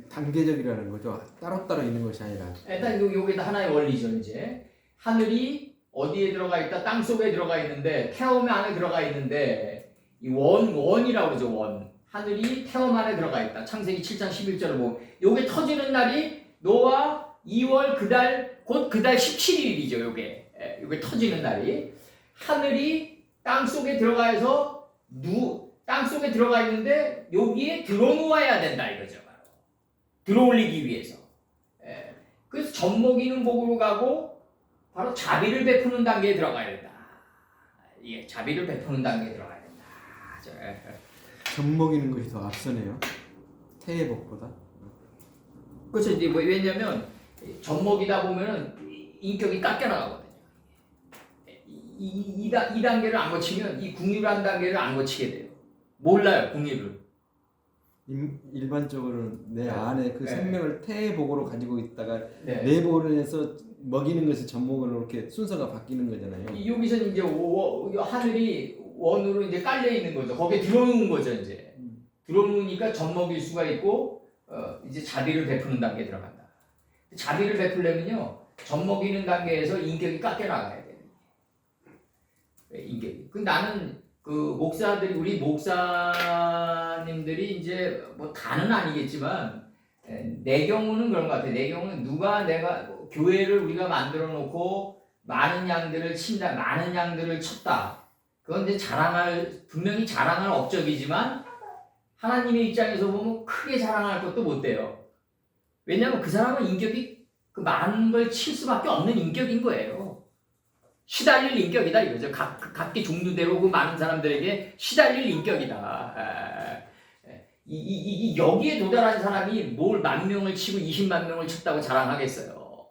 단계적이라는 거죠. 따로따로 있는 것이 아니라. 일단 요게 하나의 원리죠. 이제 하늘이 어디에 들어가 있다? 땅 속에 들어가 있는데 태움 안에 들어가 있는데 이 원이라고 그러죠. 원. 하늘이 태움 안에 들어가 있다. 창세기 7장 11절을 보면 요게 터지는 날이 노아 2월 그달 곧 그달 17일이죠. 요게 터지는 날이 하늘이 땅 속에 들어가서 땅 속에 들어가 있는데 여기에 들어놓아야 된다 이거죠. 바로 들어올리기 위해서. 그래서 젖먹이는 복으로 가고 바로 자비를 베푸는 단계에 들어가야 된다. 예, 자비를 베푸는 단계에 들어가야 된다. 젖먹이는 것이 더 앞서네요. 태의 복보다. 그렇죠. 이제 왜냐면 젖먹이다 보면은 인격이 깎여나가거든요. 이 단계를 안 거치면 이 궁유라는 단계를 안 거치게 돼요. 몰라요, 궁유를. 일반적으로는 내 안에 그 네. 생명을 태의 복으로 가지고 있다가 네. 내 복으로 해서 먹이는 것이 젖먹으로 이렇게 순서가 바뀌는 거잖아요. 여기서 이제 하늘이 원으로 이제 깔려 있는 거죠. 거기에 들어놓은 거죠, 이제. 들어놓으니까 젖먹일 수가 있고 이제 자비를 베푸는 단계에 들어간다. 자비를 베풀려면요, 젖먹이는 단계에서 인격이 깎여나가야 돼요. 인격이. 그 나는 그 목사들이 우리 목사님들이 이제 뭐 다는 아니겠지만 내 경우는 그런 것 같아요. 내 경우는 내가 교회를 우리가 만들어 놓고 많은 양들을 친다, 많은 양들을 쳤다. 그건 이제 분명히 자랑할 업적이지만 하나님의 입장에서 보면 크게 자랑할 것도 못 돼요. 왜냐하면 그 사람은 인격이 그 많은 걸 칠 수밖에 없는 인격인 거예요. 시달릴 인격이다 이거죠. 각기 종류대로 그 많은 사람들에게 시달릴 인격이다. 여기에 도달한 사람이 뭘 10,000명을 치고 20만 명을 쳤다고 자랑하겠어요.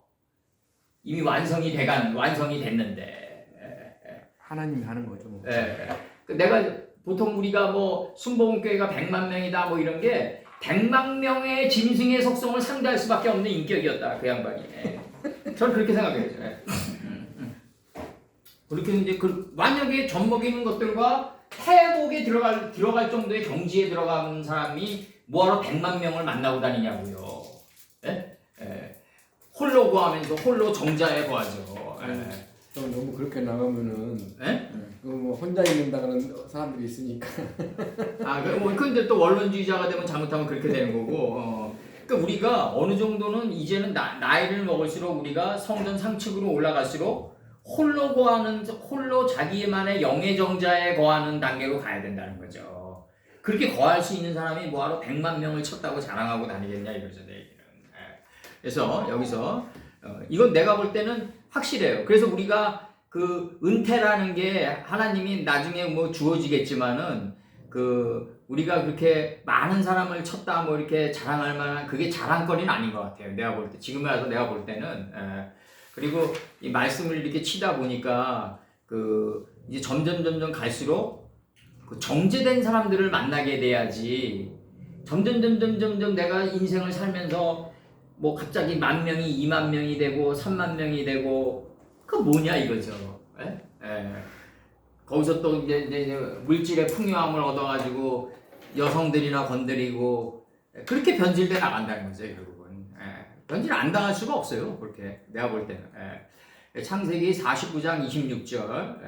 이미 완성이 됐는데. 하나님이 하는 거죠. 뭐. 내가 보통 우리가 뭐 순복음교회가 100만 명이다 뭐 이런 게 100만 명의 짐승의 속성을 상대할 수밖에 없는 인격이었다 그 양반이. 저는 그렇게 생각해요. 그렇게 이제 만약에 젖먹이는 것들과 태복에 들어갈 정도의 경지에 들어간 사람이 뭐하러 100만 명을 만나고 다니냐고요. 홀로 구하면서 홀로 정자에 구하죠. 또 너무 그렇게 나가면은 뭐 혼자 있는다는 사람들이 있으니까. 근데 또 원론주의자가 되면 잘못하면 그렇게 되는 거고. 그러니까 우리가 어느 정도는 이제는 나이를 먹을수록 우리가 성전 상층으로 올라갈수록 홀로 자기만의 영의 정자에 거하는 단계로 가야 된다는 거죠. 그렇게 거할 수 있는 사람이 뭐하러 100만 명을 쳤다고 자랑하고 다니겠냐 이거죠, 내 얘기는. 그래서 여기서 이건 내가 볼 때는 확실해요. 그래서 우리가 그 은퇴라는 게 하나님이 나중에 뭐 주어지겠지만은 우리가 그렇게 많은 사람을 쳤다 뭐 이렇게 자랑할 만한 그게 자랑거리는 아닌 것 같아요. 내가 볼 때. 지금 와서 내가 볼 때는. 그리고 이 말씀을 이렇게 치다 보니까 이제 점점 갈수록 그 정제된 사람들을 만나게 돼야지 점점 내가 인생을 살면서 뭐 갑자기 10,000명이 20,000명이 되고 30,000명이 되고 그 뭐냐 이거죠. 거기서 또 이제 물질의 풍요함을 얻어가지고 여성들이나 건드리고 그렇게 변질돼 나간다는 거죠, 결국은. 변질 안 당할 수가 없어요, 그렇게 내가 볼 때는. 창세기 49장 26절.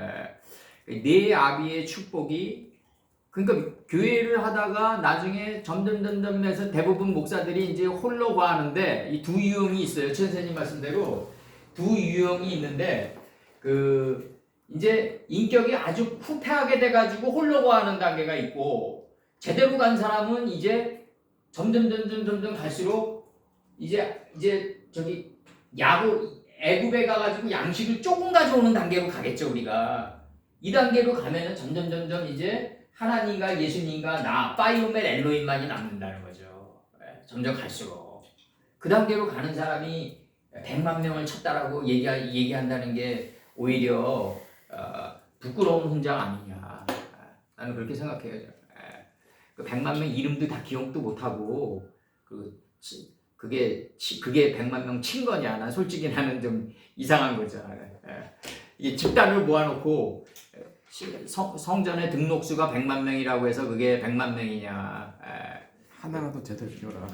네 아비의 축복이 그러니까 교회를 하다가 나중에 점점 해서 대부분 목사들이 이제 홀로 구하는데 이 두 유형이 있어요. 천선생님 말씀대로 두 유형이 있는데 이제 인격이 아주 후퇴하게 돼가지고 홀로 구하는 단계가 있고 제대로 간 사람은 이제 점점 갈수록 이제 저기 애굽에 가가지고 양식을 조금 가져오는 단계로 가겠죠 우리가. 이 단계로 가면은 점점 이제 하나님과 예수님과 나 파이오멜 엘로힘만이 남는다는 거죠. 점점 갈수록 그 단계로 가는 사람이 100만 명을 쳤다라고 얘기한다는 게 오히려 부끄러운 훈장 아니냐. 나는 그렇게 생각해요. 그 100만 명 이름도 다 기억도 못하고 그게 100만 명 친 거냐? 난 솔직히 나는 좀 이상한 거죠. 이게 집단을 모아놓고 성전의 등록수가 100만 명이라고 해서 그게 100만 명이냐? 하나라도 제대로 키워라.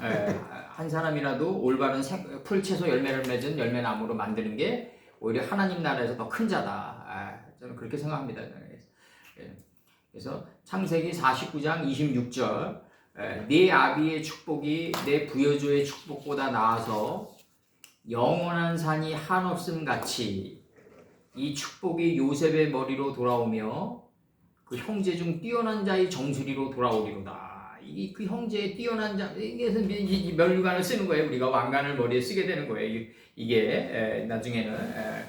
한 사람이라도 올바른 풀채소 열매를 맺은 열매나무로 만드는 게 오히려 하나님 나라에서 더 큰 자다. 저는 그렇게 생각합니다. 그래서 창세기 49장 26절 네 아비의 축복이 내 부여조의 축복보다 나아서 영원한 산이 한없음 같이 이 축복이 요셉의 머리로 돌아오며 그 형제 중 뛰어난 자의 정수리로 돌아오리로다. 그 형제의 뛰어난 자, 이게 면류관을 쓰는 거예요. 우리가 왕관을 머리에 쓰게 되는 거예요. 이게 나중에는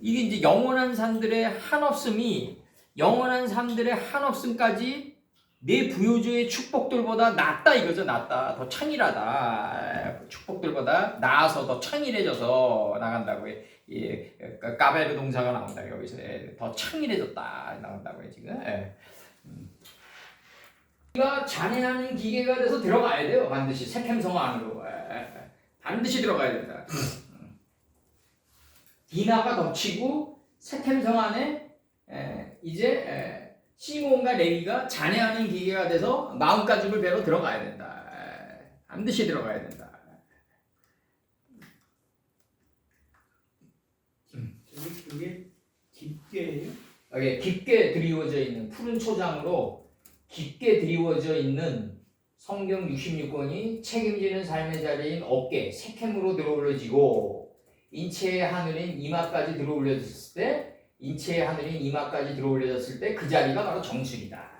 이게 이제 영원한 산들의 한없음까지 내 부요조의 축복들보다 낫다 이거죠. 낫다. 더 창일하다. 축복들보다 나아서 더 창일해져서 나간다고요. 까베르 동사가 나온다. 여기서 더 창일해졌다 나온다고요. 지금. 우리가 잔해하는 기계가 돼서 들어가야 돼요. 반드시 세켐 성화 안으로. 반드시 들어가야 된다. 디나가 덮치고 세켐 성 안에 이제 시몬과 레위가 잔해하는 기계가 돼서 마음가짐을 배로 들어가야 된다. 반드시 들어가야 된다. 그게 깊게요? 깊게 드리워져 있는 푸른 초장으로 깊게 드리워져 있는 성경 66권이 책임지는 삶의 자리인 어깨, 세켐으로 들어올려지고 인체의 하늘인 이마까지 들어올려졌을 때 인체의 하늘인 이마까지 들어올려졌을 때 그 자리가 바로 정수리다.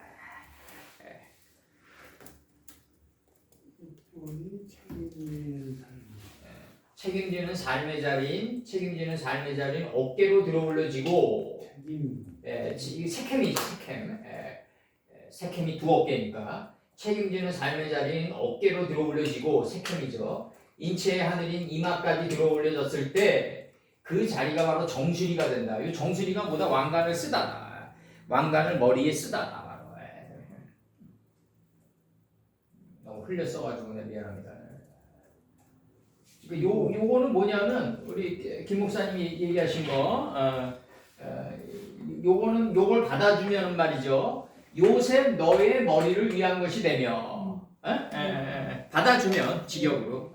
책임지는 삶의 자리인 어깨로 들어올려지고 세켐이죠. 세켐이 두 어깨니까 책임지는 삶의 자리인 어깨로 들어올려지고 세켐이죠. 인체의 하늘인 이마까지 들어올려졌을 때 그 자리가 바로 정수리가 된다. 이 정수리가 뭐다? 왕관을 쓰다다. 왕관을 머리에 쓰다다. 바로. 너무 흘렸어가지고 미안합니다. 요거는 뭐냐면 우리 김 목사님이 얘기하신 거, 요걸 받아주면은 말이죠. 요셉 너의 머리를 위한 것이 되며, 받아주면 직역으로.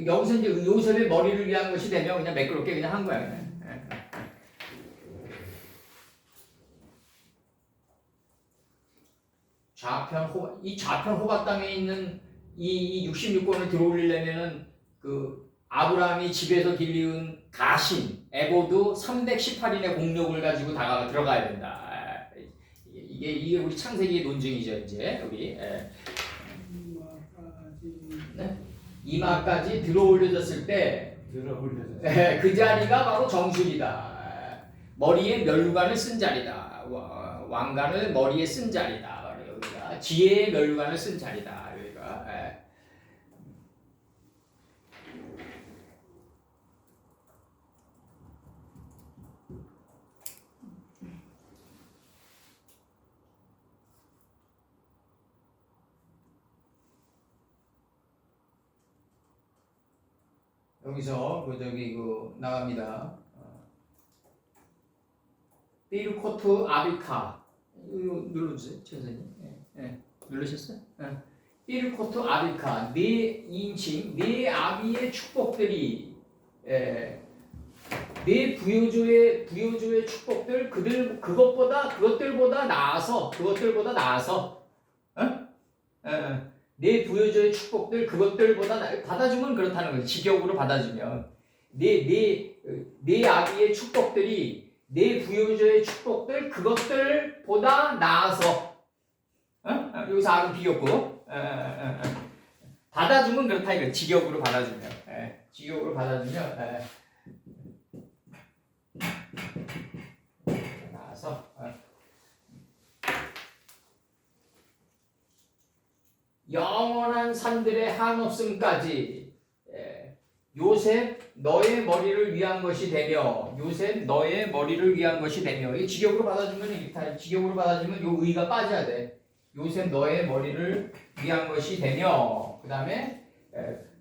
여기서 이제 요셉의 머리를 위한 것이 되며 그냥 매끄럽게 그냥 한 거야. 그냥. 이 좌편 호박 땅에 있는 이 66권을 들어올리려면은 그 아브라함이 집에서 길리운 가신 에보드 318인의 공력을 가지고 들어가야 된다. 이게 우리 창세기의 논증이죠. 이제 우리 이마까지 들어올려졌을 때 그 자리가 바로 정수리다. 머리에 면류관을 쓴 자리다. 왕관을 머리에 쓴 자리다. 바로 여기가 지혜의 면류관을 쓴 자리다. 여기가. 여기서 나갑니다. 비르코트 아비카 이거 눌러주세요, 최선님. 누르셨어요? 비르코트 아비카 네 인칭, 네 아비의 축복들이 네 부요조의 축복들 그것들보다 나아서 내 부여조의 축복들 그것들보다 받아주면 그렇다는 거예요. 직역으로 받아주면 내 아비의 축복들이 내 부여조의 축복들 그것들보다 나아서 여기서 아는 비교고 받아주면 그렇다 이거. 직역으로 받아주면 나아서 영원한 산들의 한없음까지 요셉 너의 머리를 위한 것이 되며 이 직역으로 받아주면 요 의가 빠져야 돼. 요셉 너의 머리를 위한 것이 되며 그 다음에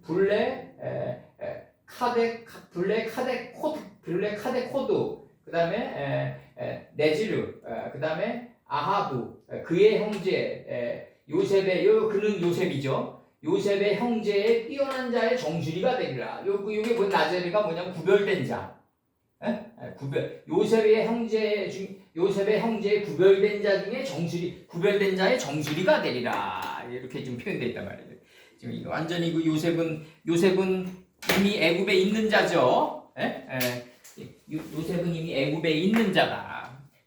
블레 카데코드 그 다음에 네지르 그 다음에 아하부 그의 형제 요셉의 그는 요셉이죠. 요셉의 형제의 뛰어난 자의 정수리가 되리라. 요게 뭐 나젤이가 뭐냐면 구별된 자. 요셉의 형제의 구별된 자 중에 구별된 자의 정수리가 되리라. 이렇게 좀 표현되어 있단 말이에요. 지금 이거 완전히 그 요셉은 이미 애굽에 있는 자죠. 요셉은 이미 애굽에 있는 자다.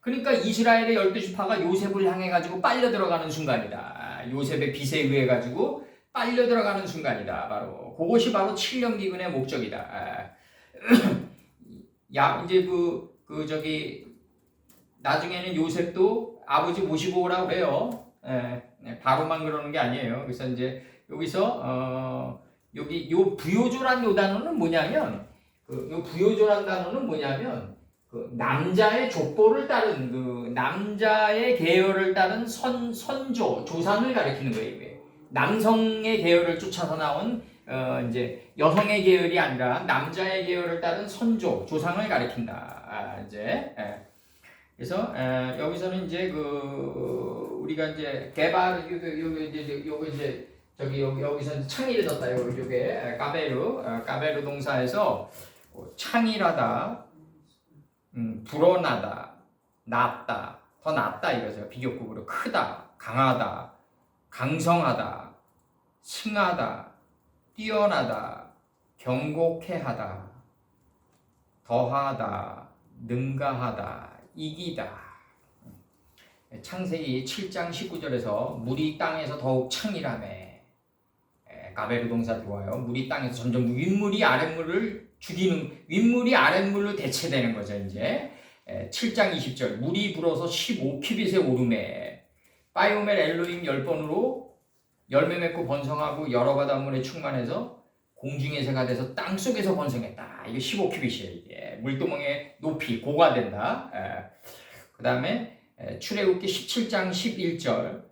그러니까 이스라엘의 12지파가 요셉을 향해 가지고 빨려 들어가는 순간이다. 요셉의 빚에 의해 가지고 빨려 들어가는 순간이다. 바로 그것이 바로 7년 기근의 목적이다. 이제 나중에는 요셉도 아버지 모시고 오라고 그래요. 바로만 그러는 게 아니에요. 그래서 이제 여기서 여기 요 부요조란 요 단어는 뭐냐면 요 부요조란 단어는 뭐냐면 남자의 족보를 따른 남자의 계열을 따른 선조 조상을 가리키는 거예요. 남성의 계열을 쫓아서 나온 이제 여성의 계열이 아니라 남자의 계열을 따른 선조 조상을 가리킨다. 그래서 여기서는 이제 우리가 이제 개발 요거 이제 여기서 창의를 썼다. 요게 까베르 동사에서 창의하다, 불어나다, 낫다, 더 낫다 이거죠. 비교급으로 크다, 강하다, 강성하다, 승하다, 뛰어나다, 경고케 하다, 더하다, 능가하다, 이기다. 창세기 7장 19절에서 물이 땅에서 더욱 창이라매. 가베르 동사 들어와요. 물이 땅에서 점점 윗물이 아랫물을 윗물이 아랫물로 대체되는 거죠. 이제 7장 20절 물이 불어서 15키빗에 오르매 파이오멜 엘로임 10번으로 열매 맺고 번성하고 여러 바닷물에 충만해서 공중의 새가 돼서 땅 속에서 번성했다. 이게 15키빗이에요. 이게 물두멍의 높이 고가 된다. 그 다음에 출애굽기 17장 11절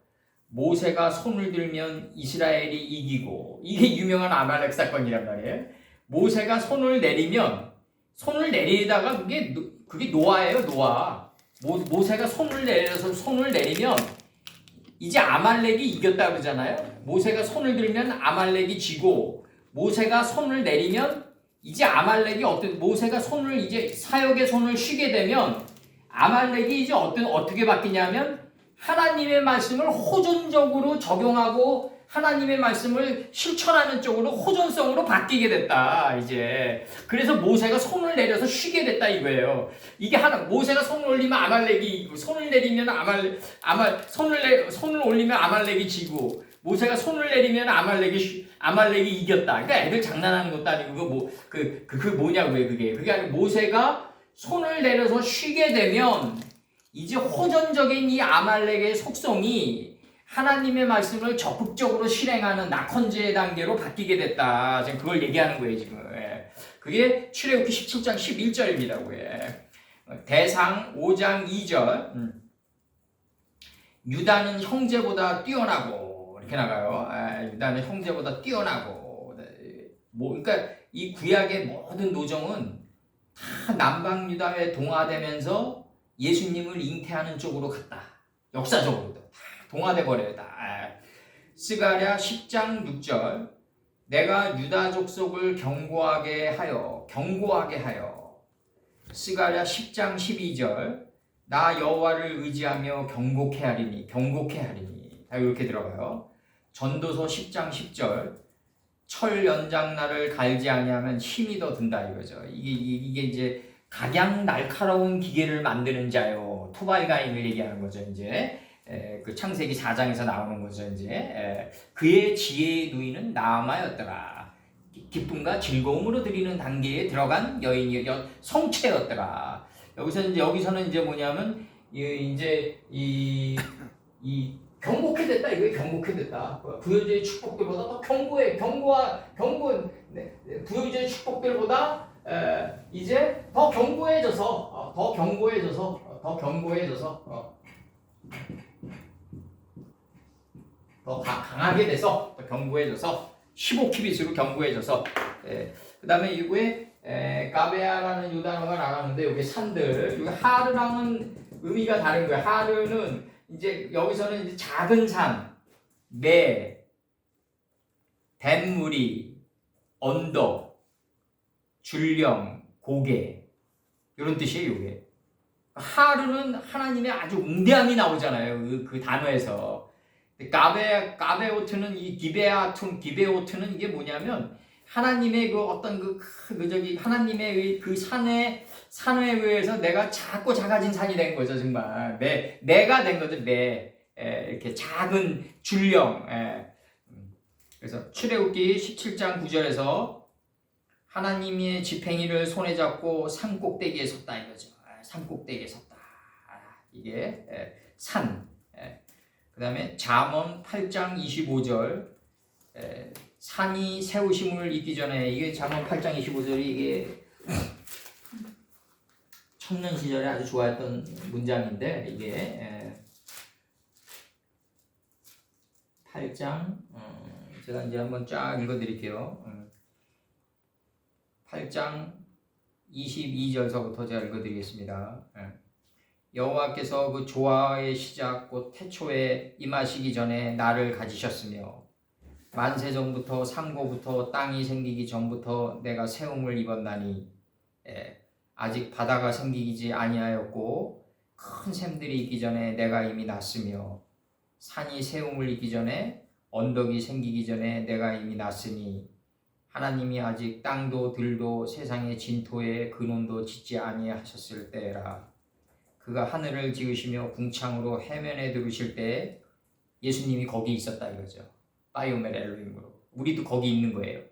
모세가 손을 들면 이스라엘이 이기고 이게 유명한 아말렉 사건이란 말이에요. 모세가 손을 내리다가 그게 노아예요. 노아. 모세가 손을 내리면 이제 아말렉이 이겼다 그러잖아요. 모세가 손을 들면 아말렉이 지고 모세가 손을 내리면 이제 아말렉이 모세가 손을 이제 사역의 손을 쉬게 되면 아말렉이 이제 어떻게 바뀌냐면 하나님의 말씀을 호전적으로 적용하고 하나님의 말씀을 실천하는 쪽으로 호전성으로 바뀌게 됐다. 이제 그래서 모세가 손을 내려서 쉬게 됐다 이거예요. 이게 모세가 손을 올리면 아말렉이 손을 내리면 손을 올리면 아말렉이 지고 모세가 손을 내리면 아말렉이 이겼다. 그러니까 애들 장난하는 것도 아니고 그거 뭐냐고요. 그게 아니고 모세가 손을 내려서 쉬게 되면 이제 호전적인 이 아말렉의 속성이 하나님의 말씀을 적극적으로 실행하는 낙헌제의 단계로 바뀌게 됐다. 지금 그걸 얘기하는 거예요, 지금. 그게 출애굽기 17장 11절입니다. 대상 5장 2절. 유다는 형제보다 뛰어나고 이렇게 나가요. 유다는 형제보다 뛰어나고. 그러니까 이 구약의 모든 노정은 다 남방 유다에 동화되면서 예수님을 잉태하는 쪽으로 갔다. 역사적으로도 다 동화돼 버려요. 스가랴 10장 6절 내가 유다 족속을 경고하게 하여 스가랴 10장 12절 나 여호와를 의지하며 경고케 하리니 다 이렇게 들어가요. 전도서 10장 10절 철 연장날을 갈지 아니하면 힘이 더 든다 이거죠. 이게 이제 각양 날카로운 기계를 만드는 자요. 토발가인을 얘기하는 거죠. 이제 그 창세기 4장에서 나오는 거죠. 이제 그의 지혜의 누이는 나아마였더라. 기쁨과 즐거움으로 드리는 단계에 들어간 성체였더라. 여기서는 이제 뭐냐면 이제 이 경고케 됐다 이거예요. 경고케 됐다. 부여주의 축복들보다 더 부여주의 축복들보다 이제 더 견고해져서 더 강하게 돼서 더 견고해져서 15키빗으로 견고해져서 그 다음에 이후에 가베아라는 요 단어가 나가는데 여기 산들 여기 하르랑은 의미가 다른 거예요. 하르는 이제 여기서는 이제 작은 산 매, 뱃무리, 언덕, 줄령, 고개 이런 뜻이에요. 이게 하르는 하나님의 아주 웅대함이 나오잖아요. 그 단어에서. 가베오트는 이 기베오트는 이게 뭐냐면 하나님의 그 어떤 하나님의 그 산에 의해서 내가 작고 작아진 산이 된 거죠. 정말 내가 된 거죠. 이렇게 작은 줄령. 그래서 출애굽기 17장 9절에서 하나님의 지팡이를 손에 잡고 산 꼭대기에 섰다 이거죠. 산 꼭대기에 섰다. 이게 산. 그 다음에 잠언 8장 25절 산이 세우심을 입기 전에 이게 잠언 8장 25절이 이게 청년 시절에 아주 좋아했던 문장인데 이게 8장 제가 이제 한번 쫙 읽어드릴게요. 8장 22절서부터 제가 읽어드리겠습니다. 여호와께서 그 조화의 시작 곧 태초에 임하시기 전에 나를 가지셨으며 만세 전부터 상고부터 땅이 생기기 전부터 내가 세움을 입었나니 아직 바다가 생기지 아니하였고 큰 샘들이 있기 전에 내가 이미 났으며 산이 세움을 입기 전에 언덕이 생기기 전에 내가 이미 났으니 하나님이 아직 땅도 들도 세상의 진토에 근원도 짓지 아니하셨을 때라. 그가 하늘을 지으시며 궁창으로 해면에 들으실 때 예수님이 거기 있었다 이거죠. 바이오멜 엘로힘으로. 우리도 거기 있는 거예요.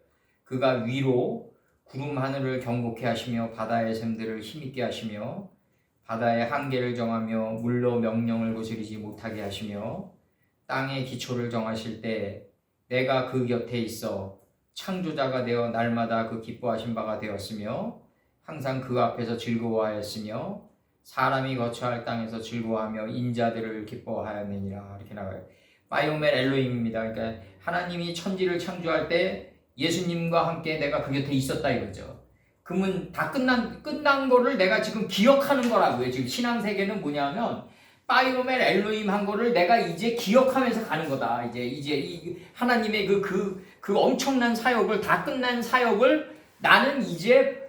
그가 위로 구름 하늘을 경고케 하시며 바다의 샘들을 힘있게 하시며 바다의 한계를 정하며 물로 명령을 거스르지 못하게 하시며 땅의 기초를 정하실 때 내가 그 곁에 있어 창조자가 되어 날마다 그 기뻐하신 바가 되었으며 항상 그 앞에서 즐거워하였으며 사람이 거처할 땅에서 즐거워하며 인자들을 기뻐하였느니라. 이렇게 나와요. 바이오멜 엘로힘입니다. 그러니까 하나님이 천지를 창조할 때 예수님과 함께 내가 그 곁에 있었다 이거죠. 그러면 다 끝난 거를 내가 지금 기억하는 거라고요. 지금 신앙 세계는 뭐냐면 바이오멜 엘로힘 한 거를 내가 이제 기억하면서 가는 거다. 이제 이 하나님의 그 엄청난 사역을 다 끝난 사역을 나는 이제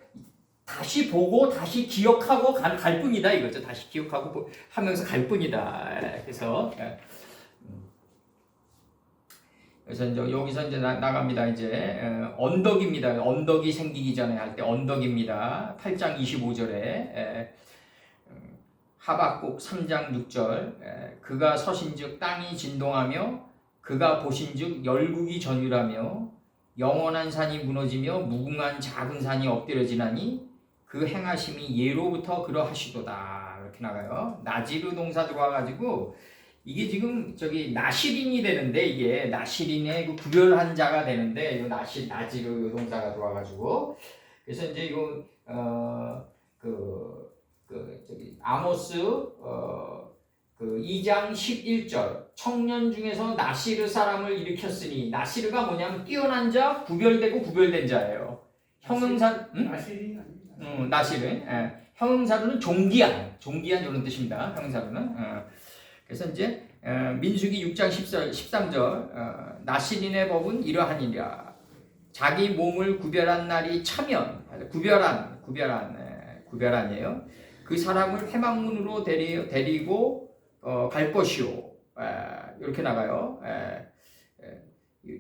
다시 보고 다시 기억하고 갈 뿐이다 이거죠. 다시 기억하고 하면서 갈 뿐이다. 그래서 이제 여기서 이제 나갑니다. 이제 언덕입니다. 언덕이 생기기 전에 할 때 언덕입니다. 8장 25절에 하박국 3장 6절 그가 서신즉 땅이 진동하며 그가 보신즉 열국이 전율하며 영원한 산이 무너지며 무궁한 작은 산이 엎드려지나니 그 행하심이 예로부터 그러하시도다. 이렇게 나가요. 나지르 동사 들어와가지고 이게 지금 나시린이 되는데 이게 나시린의 그 구별한 자가 되는데 이 나지르 동사가 들어와가지고 그래서 이제 이거 아모스 2장 11절 청년 중에서 나시르 사람을 일으켰으니 나시르가 뭐냐면 뛰어난 자, 구별되고 구별된 자예요. 형용사 나시린이 아닙니다. 나시른 형용사로는 종기한 이런 뜻입니다. 형용사로는 그래서 이제 민수기 6장 13절 나시린의 법은 이러하니라. 자기 몸을 구별한 날이 차면 구별한이에요. 그 사람을 회막문으로 데리고 갈 것이요. 이렇게 나가요.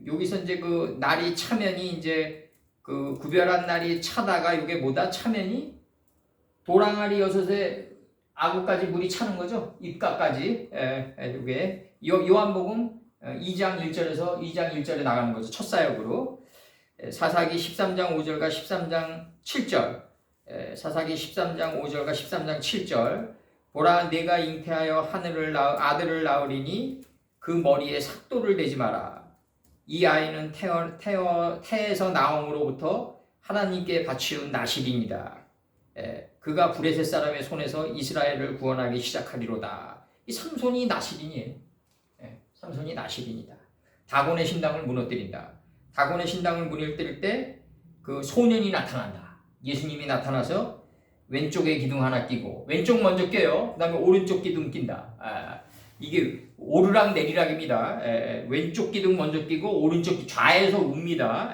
여기서 이제 그 날이 차면이 이제 그 구별한 날이 차다가 이게 뭐다? 차면이 도랑아리 6에 아구까지 물이 차는 거죠. 입가까지. 이게 요한복음 2장 1절에 나가는 거죠. 첫 사역으로. 사사기 13장 5절과 13장 7절. 사사기 13장 5절과 13장 7절. 보라 내가 잉태하여 아들을 낳으리니 그 머리에 삭도를 대지 마라. 이 아이는 태에서 나옴으로부터 하나님께 바치운 나시린이다. 그가 브레셋 사람의 손에서 이스라엘을 구원하기 시작하리로다. 이 삼손이 나시린이에요. 삼손이 나시린이다. 다곤의 신당을 무너뜨린다. 다곤의 신당을 무너뜨릴 때 그 소년이 나타난다. 예수님이 나타나서 왼쪽에 기둥 하나 끼고 왼쪽 먼저 껴요. 그 다음에 오른쪽 기둥 낀다. 이게 오르락 내리락입니다. 왼쪽 기둥 먼저 끼고 오른쪽 좌에서 웁니다.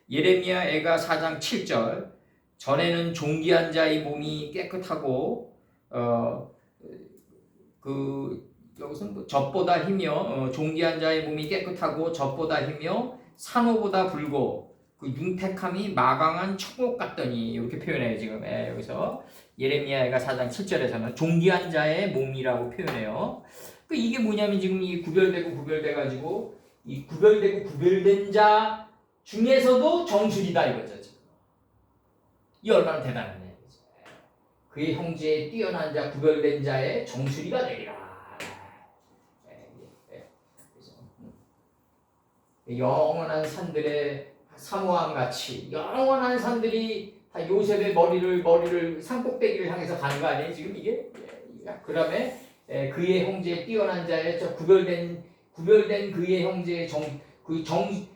예레미야 애가 4장 7절 전에는 종기한 자의 몸이 깨끗하고 여기서 뭐 젖보다 희며 종기한 자의 몸이 깨끗하고 젖보다 희며 산호보다 붉고 그 융택함이 마강한 청옥 같더니 이렇게 표현해요 지금. 여기서 예레미야가 4장 7절에서는 종기한 자의 몸이라고 표현해요. 그 이게 뭐냐면 지금 이 구별돼 가지고 이 구별되고 구별된 자 중에서도 정술이다 이거죠. 지금. 이 얼마나 대단한 얘기죠. 그의 형제에 뛰어난 자 구별된 자의 정수리가 되리라. 영원한 산들의 사모함 같이 영원한 산들이 다 요셉의 머리를 산꼭대기를 향해서 가는 거 아니에요 지금 이게? 그다음에 그의 형제에 뛰어난 자의 저 구별된 그의 형제의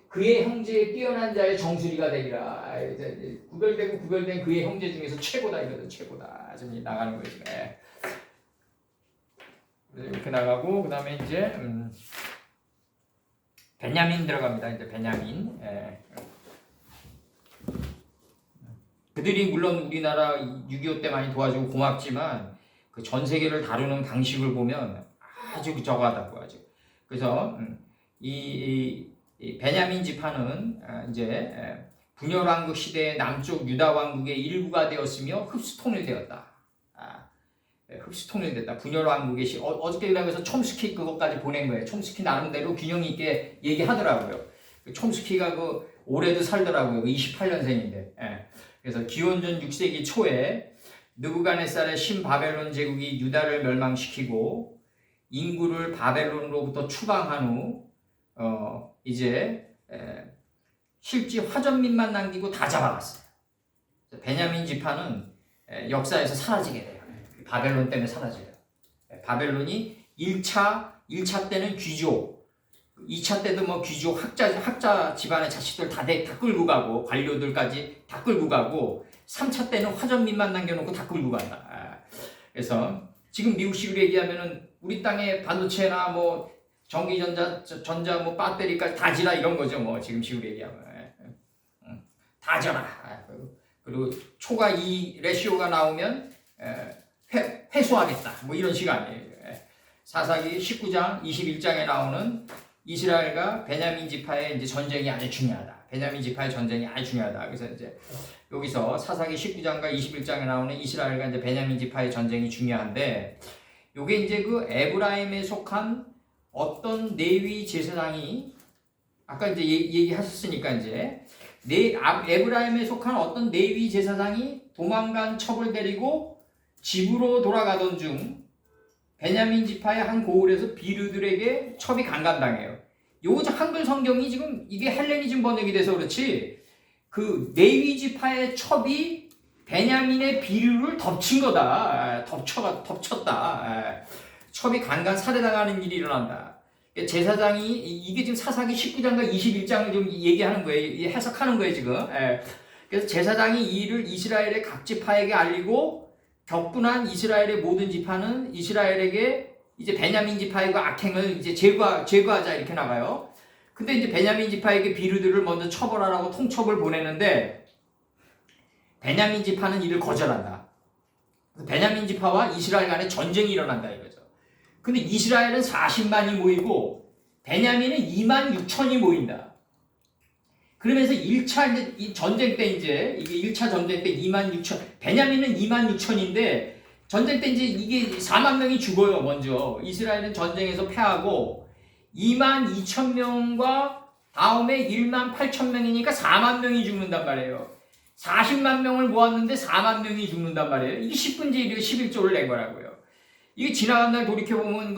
그의 형제에 뛰어난 자의 정수리가 되리라. 구별되고 구별된 그의 형제 중에서 최고다 이거죠. 최고다. 지금 나가는 거죠. 이렇게 나가고 그다음에 이제 베냐민 들어갑니다. 이제 베냐민. 그들이 물론 우리나라 6.25 때 많이 도와주고 고맙지만 그 전 세계를 다루는 방식을 보면 아주 저거하다고 하죠. 그래서 이 베냐민 지파는 이제 분열왕국 시대의 남쪽 유다 왕국의 일부가 되었으며 흡수 통일되었다. 흡수 통일됐다. 분열왕국의 어저께 그래서 촘스키 그것까지 보낸 거예요. 촘스키 나름대로 균형 있게 얘기하더라고요. 촘스키가 그 올해도 살더라고요. 28년생인데. 그래서 기원전 6세기 초에 느부갓네살의 신바벨론 제국이 유다를 멸망시키고 인구를 바벨론으로부터 추방한 후 이제 실지 화전민만 남기고 다 잡아갔어요. 베냐민 지파는 역사에서 사라지게 돼요. 바벨론 때문에 사라져요. 바벨론이 1차 때는 귀족, 2차 때도 뭐 귀족 학자 집안의 자식들 다 끌고 가고 관료들까지 다 끌고 가고 3차 때는 화전민만 남겨놓고 다 끌고 간다. 그래서 지금 미국식으로 얘기하면은 우리 땅에 반도체나 뭐 전자 뭐 배터리까지 다 지라 이런 거죠. 뭐 지금 식으로 얘기하면 다 져라. 그리고 초가 이 레시오가 나오면 회수하겠다. 뭐 이런 식 아니에요. 사사기 19장 21장에 나오는 이스라엘과 베냐민 지파의 이제 전쟁이 아주 중요하다. 베냐민 지파의 전쟁이 아주 중요하다. 그래서 이제 여기서 사사기 19장과 21장에 나오는 이스라엘과 이제 베냐민 지파의 전쟁이 중요한데, 요게 이제 그 에브라임에 속한 어떤 레위 제사장이 아까 이제 얘기하셨으니까 이제 에브라임에 속한 어떤 레위 제사장이 도망간 첩을 데리고 집으로 돌아가던 중 베냐민 지파의 한 고을에서 비류들에게 첩이 강간당해요. 요거 한글 성경이 지금 이게 헬레니즘 번역이 돼서 그렇지 그 레위 지파의 첩이 베냐민의 비류를 덮친 거다. 덮쳤다. 첩이 강간 살해당하는 일이 일어난다. 제사장이 이게 지금 사사기 19장과 21장을 좀 얘기하는 거예요. 해석하는 거예요 지금. 그래서 제사장이 이 일을 이스라엘의 각 지파에게 알리고 격분한 이스라엘의 모든 지파는 이스라엘에게 이제 베냐민 지파의 그 악행을 이제 제거하자 이렇게 나가요. 근데 이제 베냐민 지파에게 비류들을 먼저 처벌하라고 통첩을 보내는데 베냐민 지파는 이를 거절한다. 베냐민 지파와 이스라엘 간에 전쟁이 일어난다 이거죠. 근데 이스라엘은 40만이 모이고 베냐민은 2만 6천이 모인다. 그러면서 1차 이제 이 전쟁 때 이제 이게 1차 전쟁 때 2만 6천, 베냐민은 2만 6천인데 전쟁 때 이제 이게 4만 명이 죽어요. 먼저 이스라엘은 전쟁에서 패하고 2만 2천 명과 다음에 1만 8천 명이니까 4만 명이 죽는단 말이에요. 40만 명을 모았는데 4만 명이 죽는단 말이에요. 이게 10분지 1이 11조를 낸 거라고요. 이게 지나간 날 돌이켜보면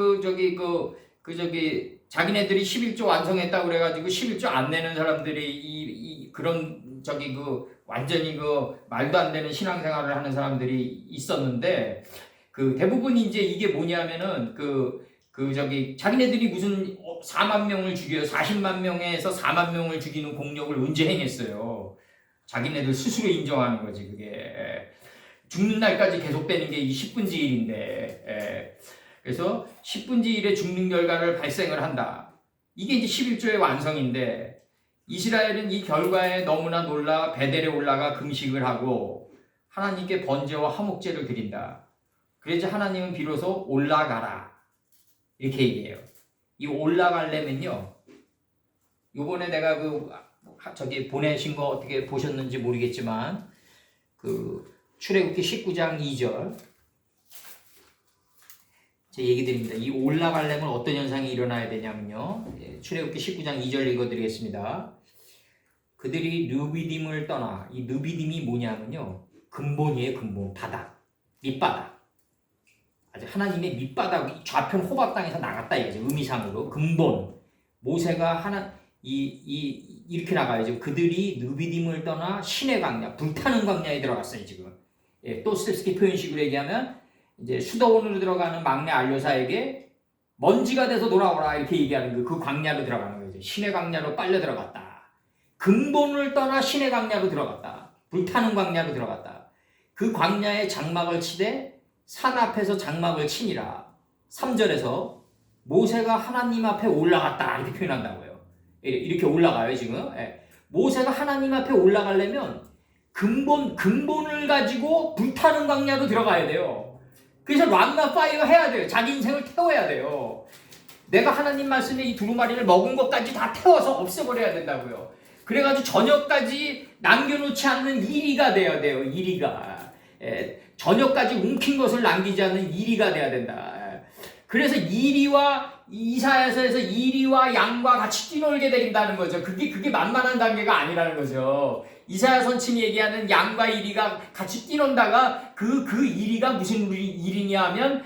자기네들이 11조 완성했다고 그래가지고 11조 안 내는 사람들이 완전히 말도 안 되는 신앙생활을 하는 사람들이 있었는데 그 대부분이 이제 이게 뭐냐면은 자기네들이 무슨 4만 명을 죽여요. 40만 명에서 4만 명을 죽이는 공력을 언제 행했어요. 자기네들 스스로 인정하는 거지 그게. 죽는 날까지 계속되는 게 이 10분지 1인데 그래서 10분지 1의 죽는 결과를 발생을 한다. 이게 이제 11조의 완성인데 이스라엘은 이 결과에 너무나 놀라 베델에 올라가 금식을 하고 하나님께 번제와 화목제를 드린다. 그래서 하나님은 비로소 올라가라 이렇게 얘기해요. 이 올라가려면요, 요번에 내가 저기 보내신 거 어떻게 보셨는지 모르겠지만 출애굽기 19장 2절 제 얘기 드립니다. 이 올라가려면 어떤 현상이 일어나야 되냐면요, 출애굽기 19장 2절 읽어드리겠습니다. 그들이 르비딤을 떠나, 이 르비딤이 뭐냐면요, 근본이에요. 근본, 바닥, 밑바닥. 아주 하나님의 밑바닥, 좌편 호박 땅에서 나갔다 이거죠. 의미상으로 근본. 모세가 이렇게 나가야죠. 그들이 르비딤을 떠나 신의 광야, 불타는 광야에 들어갔어요 지금. 또 스텝스키 표현식으로 얘기하면 이제 수도원으로 들어가는 막내 알료사에게 먼지가 돼서 돌아오라 이렇게 얘기하는 그 광야로 들어가는 거죠. 신의 광야로 빨려 들어갔다. 근본을 떠나 신의 광야로 들어갔다. 불타는 광야로 들어갔다. 그 광야에 장막을 치되 산 앞에서 장막을 치니라. 3절에서 모세가 하나님 앞에 올라갔다 이렇게 표현한다고요. 이렇게 올라가요 지금. 모세가 하나님 앞에 올라가려면 근본을 가지고 불타는 광야로 들어가야 돼요. 그래서 람나 파이어 해야 돼요. 자기 인생을 태워야 돼요. 내가 하나님 말씀에 이 두루마리를 먹은 것까지 다 태워서 없애버려야 된다고요. 그래가지고 저녁까지 남겨놓지 않는 이리가 돼야 돼요. 이리가. 저녁까지 움킨 것을 남기지 않는 이리가 돼야 된다. 그래서 이사야서에서 이리와 양과 같이 뛰놀게 되린다는 거죠. 그게 만만한 단계가 아니라는 거죠. 이사야 선친이 얘기하는 양과 이리가 같이 뛰논다가 그 이리가 무슨 일이냐 하면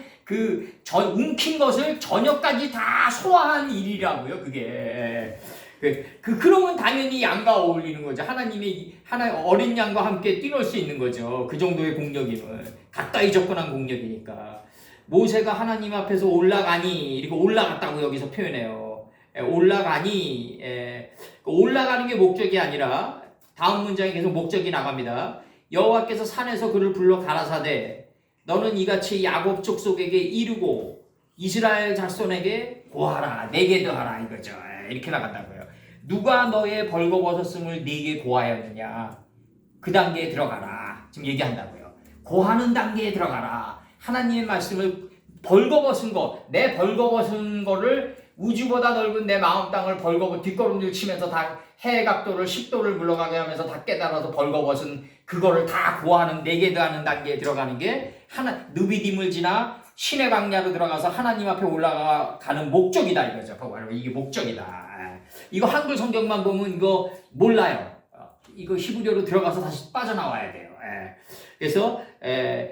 움킨 것을 저녁까지 다 소화한 일이라고요. 그게. 그러면 당연히 양과 어울리는 거죠. 하나님의 어린 양과 함께 뛰놀 수 있는 거죠. 그 정도의 공력이면. 가까이 접근한 공력이니까. 모세가 하나님 앞에서 올라가니, 이렇게 올라갔다고 여기서 표현해요. 올라가니, 올라가는 게 목적이 아니라, 다음 문장에 계속 목적이 나갑니다. 여호와께서 산에서 그를 불러 가라사대, 너는 이같이 야곱 족속에게 이르고, 이스라엘 자손에게 고하라, 내게 더하라, 이거죠. 이렇게 나간다고요. 누가 너의 벌거벗었음을 네게 고하였느냐? 그 단계에 들어가라. 지금 얘기한다고요. 고하는 단계에 들어가라. 하나님의 말씀을 벌거벗은 거, 내 벌거벗은 거를 우주보다 넓은 내 마음 땅을 뒷걸음질 치면서 다 해의 각도를 10도를 물러가게 하면서 다 깨달아서 벌거벗은 그거를 다 고하는, 내게 더하는 단계에 들어가는 게 르비딤을 지나 신의 광야로 들어가서 하나님 앞에 올라가는 목적이다 이거죠. 바로 이게 목적이다. 이거 한글 성경만 보면 이거 몰라요. 이거 히브리어로 들어가서 다시 빠져나와야 돼요. 그래서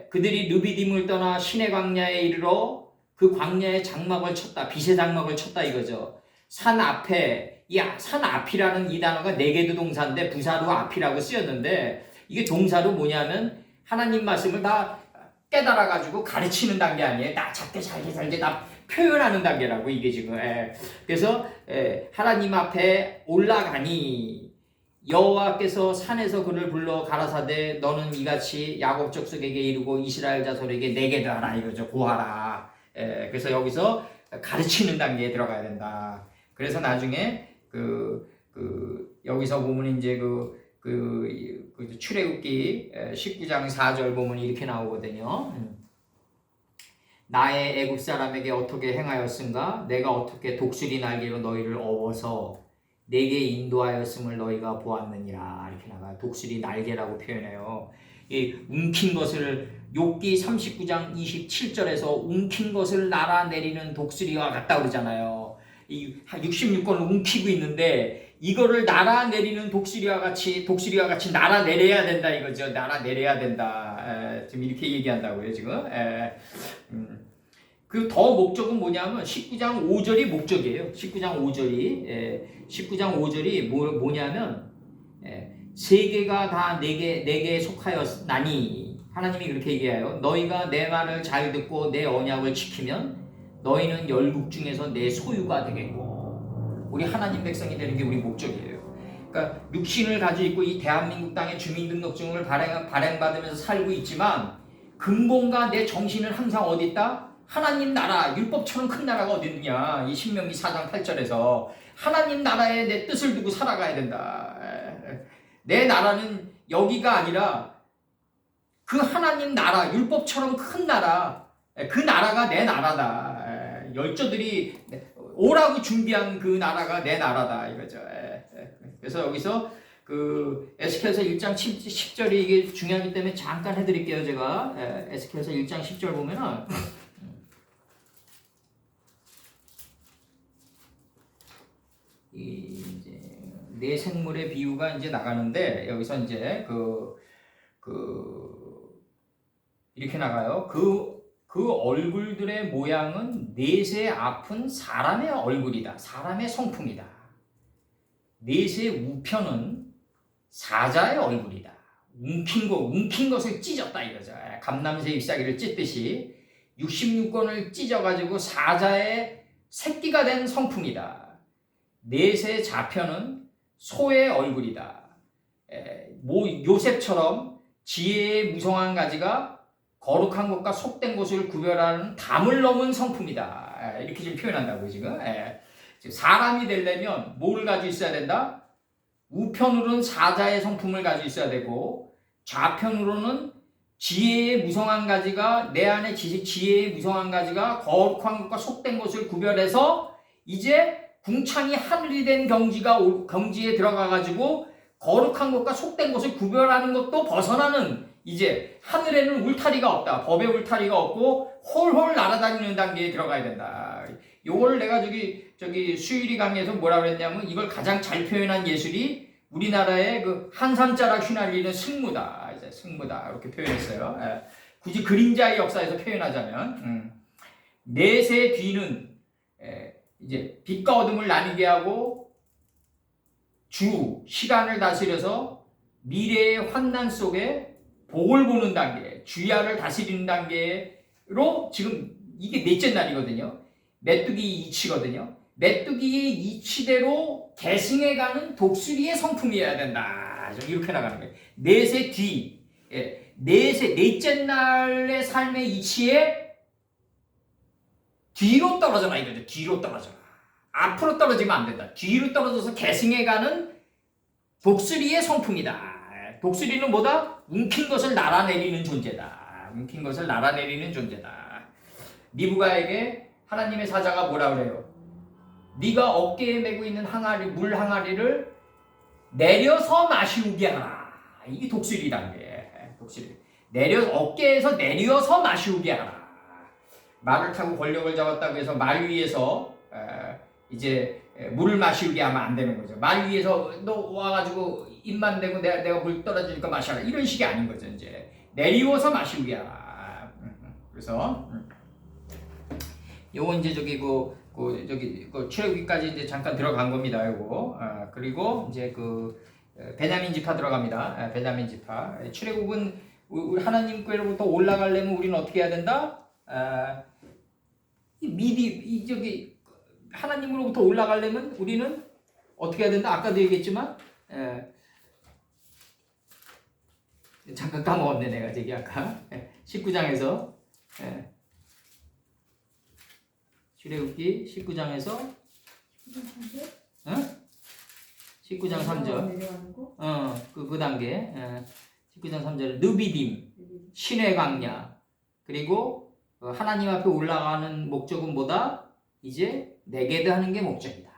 그들이 르비딤을 떠나 신의 광야에 이르러 그 광야의 장막을 쳤다. 빛의 장막을 쳤다 이거죠. 산 앞에, 산 앞이라는 이 단어가 네게드 동사인데 부사로 앞이라고 쓰였는데 이게 동사로 뭐냐면 하나님 말씀을 다 깨달아가지고 가르치는 단계 아니에요. 나 작게 잘게 다 표현하는 단계라고 이게 지금. 그래서 하나님 앞에 올라가니 여호와께서 산에서 그를 불러 가라사대 너는 이같이 야곱 족속에게 이르고 이스라엘 자손에게 내게 더하라 이거죠. 고하라. 그래서 여기서 가르치는 단계에 들어가야 된다. 그래서 나중에 여기서 보면 이제 출애굽기 19장 4절 보면 이렇게 나오거든요. 나의 애굽 사람에게 어떻게 행하였은가? 내가 어떻게 독수리 날개로 너희를 업어서 내게 인도하였음을 너희가 보았느니라. 이렇게 나가요. 독수리 날개라고 표현해요. 이 움킨 것을 욥기 39장 27절에서 움킨 것을 날아내리는 독수리와 같다 그러잖아요. 이 66권을 움키고 있는데 이거를 날아내리는 독수리와 같이 날아내려야 된다 이거죠. 날아내려야 된다. 지금 이렇게 얘기한다고요 지금. 그 더 목적은 뭐냐면 19장 5절이 목적이에요. 19장 5절이 뭐냐면 세계가 다 내게 속하였나니 하나님이 그렇게 얘기해요. 너희가 내 말을 잘 듣고 내 언약을 지키면 너희는 열국 중에서 내 소유가 되겠고 우리 하나님 백성이 되는 게 우리 목적이에요. 그러니까 육신을 가지고 있고 이 대한민국 땅의 주민등록증을 발행받으면서 살고 있지만 근본과 내 정신은 항상 어디 있다? 하나님 나라, 율법처럼 큰 나라가 어디 있느냐. 이 신명기 4장 8절에서 하나님 나라에 내 뜻을 두고 살아가야 된다. 내 나라는 여기가 아니라 그 하나님 나라, 율법처럼 큰 나라, 그 나라가 내 나라다. 열조들이 오라고 준비한 그 나라가 내 나라다 이거죠. 그래서 여기서 그 에스겔서 1장 10절이 이게 중요하기 때문에 잠깐 해드릴게요. 제가 에스겔서 1장 10절 보면은 이제 네 생물의 비유가 이제 나가는데 여기서 이제 이렇게 나가요. 그 얼굴들의 모양은 넷의 아픈 사람의 얼굴이다. 사람의 성품이다. 넷의 우편은 사자의 얼굴이다. 움킨 것을 찢었다 이거죠. 감람새 잎사귀를 찢듯이 66권을 찢어가지고 사자의 새끼가 된 성품이다. 넷의 좌편은 소의 얼굴이다. 요셉처럼 지혜의 무성한 가지가 거룩한 것과 속된 것을 구별하는 담을 넘은 성품이다. 이렇게 지금 표현한다고요, 지금. 사람이 되려면 뭘 가지고 있어야 된다? 우편으로는 사자의 성품을 가지고 있어야 되고, 좌편으로는 지혜의 무성한 가지가, 내 안에 지혜의 무성한 가지가 거룩한 것과 속된 것을 구별해서 이제 궁창이 하늘이 된 경지에 들어가가지고 거룩한 것과 속된 것을 구별하는 것도 벗어나는 이제 하늘에는 울타리가 없다. 법의 울타리가 없고 홀홀 날아다니는 단계에 들어가야 된다. 요걸 내가 저기 수유리 강의에서 뭐라 그랬냐면 이걸 가장 잘 표현한 예술이 우리나라의 그 한산자락 휘날리는 승무다. 이제 승무다. 이렇게 표현했어요. 굳이 그림자의 역사에서 표현하자면 넷의 뒤는 이제 빛과 어둠을 나뉘게 하고 시간을 다스려서 미래의 환난 속에 복을 보는 단계, 주야를 다스리는 단계로 지금 이게 넷째 날이거든요. 메뚜기 이치거든요. 메뚜기의 이치대로 계승해가는 독수리의 성품이어야 된다. 이렇게 나가는 거예요. 넷의 뒤, 넷째 날의 삶의 이치에 뒤로 떨어져라 이거죠. 뒤로 떨어져라. 앞으로 떨어지면 안 된다. 뒤로 떨어져서 계승해가는 독수리의 성품이다. 독수리는 뭐다? 움킨 것을 날아내리는 존재다. 움킨 것을 날아내리는 존재다. 니부가에게 하나님의 사자가 뭐라 그래요? 네가 어깨에 메고 있는 물 항아리를 내려서 마시우게 하라. 이게 독수리 단계. 독수리. 어깨에서 내려서 마시우게 하라. 말을 타고 권력을 잡았다고 해서 말 위에서 이제 물을 마시우게 하면 안 되는 거죠. 말 위에서 너 와가지고 입만 대고 내가 물 떨어지니까 마셔라. 이런 식이 아닌 거죠. 이제 내리워서 마시우게 하라. 그래서 요거 이제 출애굽기까지 이제 잠깐 들어간 겁니다. 요거. 그리고 이제 베냐민 지파 들어갑니다. 베냐민 지파. 출애굽은 우리 하나님께로부터 올라가려면 우리는 어떻게 해야 된다? 하나님으로부터 올라가려면 우리는 어떻게 해야 된다? 아까도 얘기했지만 잠깐 까먹었네 내가 저기 아까 19장에서 출애굽기 19장에서 19장 3절 그 단계 19장 3절 느비딤 신의 광야 그리고 하나님 앞에 올라가는 목적은 뭐다? 이제 네게드 하는 게 목적이다.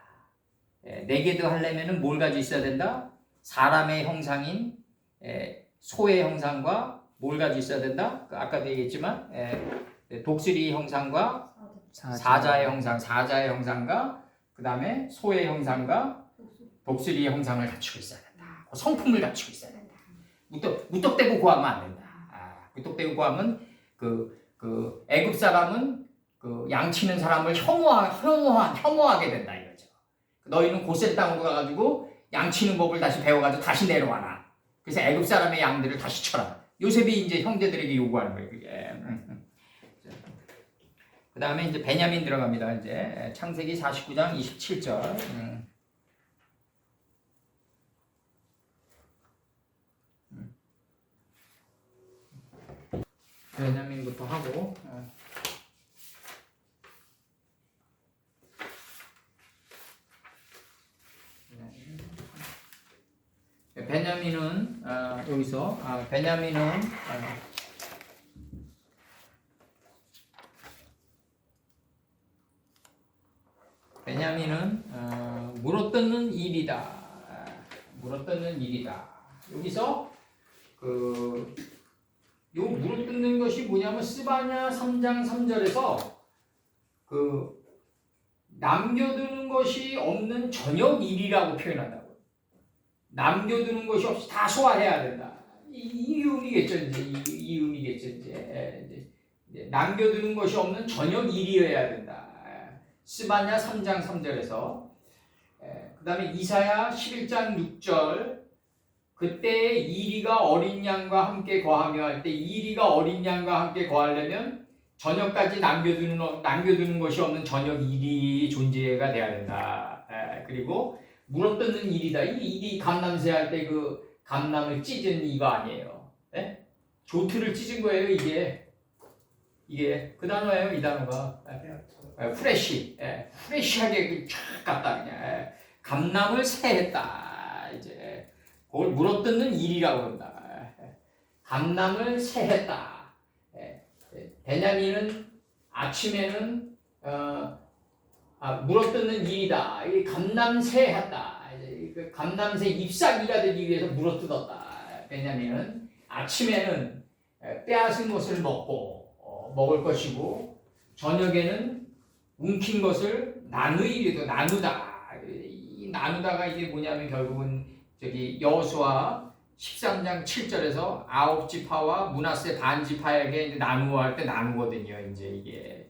네게드 하려면은 뭘 가지고 있어야 된다? 사람의 형상인 소의 형상과 뭘 가지고 있어야 된다? 아까도 얘기했지만 독수리 형상과 사자의 형상과 그 다음에 소의 형상과 독수리의 형상을 갖추고 있어야 된다. 성품을 갖추고 있어야 된다. 무턱대고 구하면 안 된다. 무턱대고 구하면 애굽 사람은 양치는 사람을 혐오하게 된다 이거죠. 너희는 고센 땅으로 가가지고 양치는 법을 다시 배워가지고 다시 내려와라. 그래서 애굽 사람의 양들을 다시 쳐라. 요셉이 이제 형제들에게 요구하는 거예요. 그게. 그 다음에 이제 베냐민 들어갑니다. 이제 창세기 49장 27절. 베냐민부터 하고. 베냐민은 여기서 베냐민은 물어뜯는 일이다. 물어뜯는 일이다. 여기서 요 물어뜯는 것이 뭐냐면 스바냐 3장 3절에서 남겨두는 것이 없는 저녁 일이라고 표현한다고. 남겨두는 것이 없이 다 소화해야 된다. 이 의미겠죠, 이제. 이 의미겠죠, 이제. 남겨두는 것이 없는 저녁 일이어야 된다. 스바냐 3장 3절에서. 그 다음에 이사야 11장 6절. 그때 이리가 어린 양과 함께 거하며 할 때 이리가 어린 양과 함께 거하려면 저녁까지 남겨두는 것이 없는 저녁 일이 존재가 돼야 된다. 그리고 물어뜯는 일이다. 이 일이 감남새 할 때 그 감남을 찢은 이거 아니에요. 조트를 찢은 거예요. 이게 그 단어예요. 이 단어가 프레시, 프레시하게 쫙 갔다 그냥 감남을 새했다. 이제 그걸 물어뜯는 일이라고 한다. 감남을 새했다. 베냐민은 아침에는 물어뜯는 일이다. 이 감남새했다. 그 감남새 잎사귀가 되기 위해서 물어뜯었다. 베냐민은 아침에는 빼앗은 것을 먹을 것이고 저녁에는 움킨 것을 나누다. 이 나누다가 이게 뭐냐면 결국은 저기 여호수아 13장 7절에서 9지파와 므낫세 반지파에게 이제 나누어 때 나누거든요. 이제 이게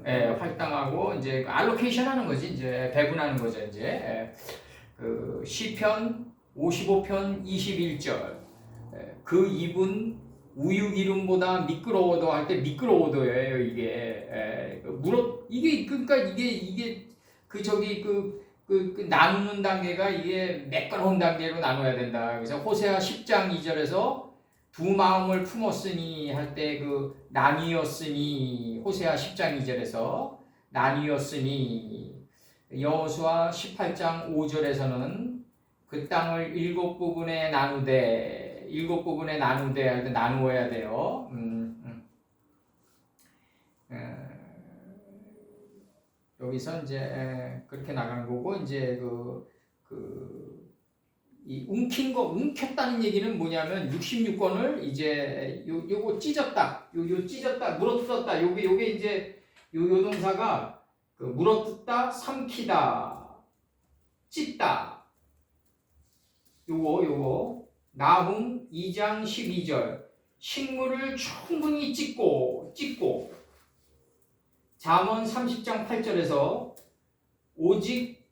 할당하고 이제 알로케이션 하는 거지. 이제 배분하는 거죠. 이제 그 시편 55편 21절 그 입은 우유 기름보다 미끄러워도 할 때 미끄러워도예요. 이게 이게 그러니까 이게 그 나누는 단계가 이게 매끄러운 단계로 나눠야 된다. 그래서 호세아 10장 2절에서 두 마음을 품었으니 할 때 그 나뉘었으니 호세아 10장 2절에서 나뉘었으니 여호수아 18장 5절에서는 그 땅을 7부분에 나누되 할 때 나누어야 돼요. 여기서 이제 그렇게 나간 거고 이제 이 움켰다는 얘기는 뭐냐면 66권을 이제 요거 찢었다, 찢었다, 물어뜯었다. 요게 이제 요 동사가 물어뜯다, 삼키다, 찢다. 요거 나훔 2장 12절 식물을 충분히 찢고 잠언 30장 8절에서 오직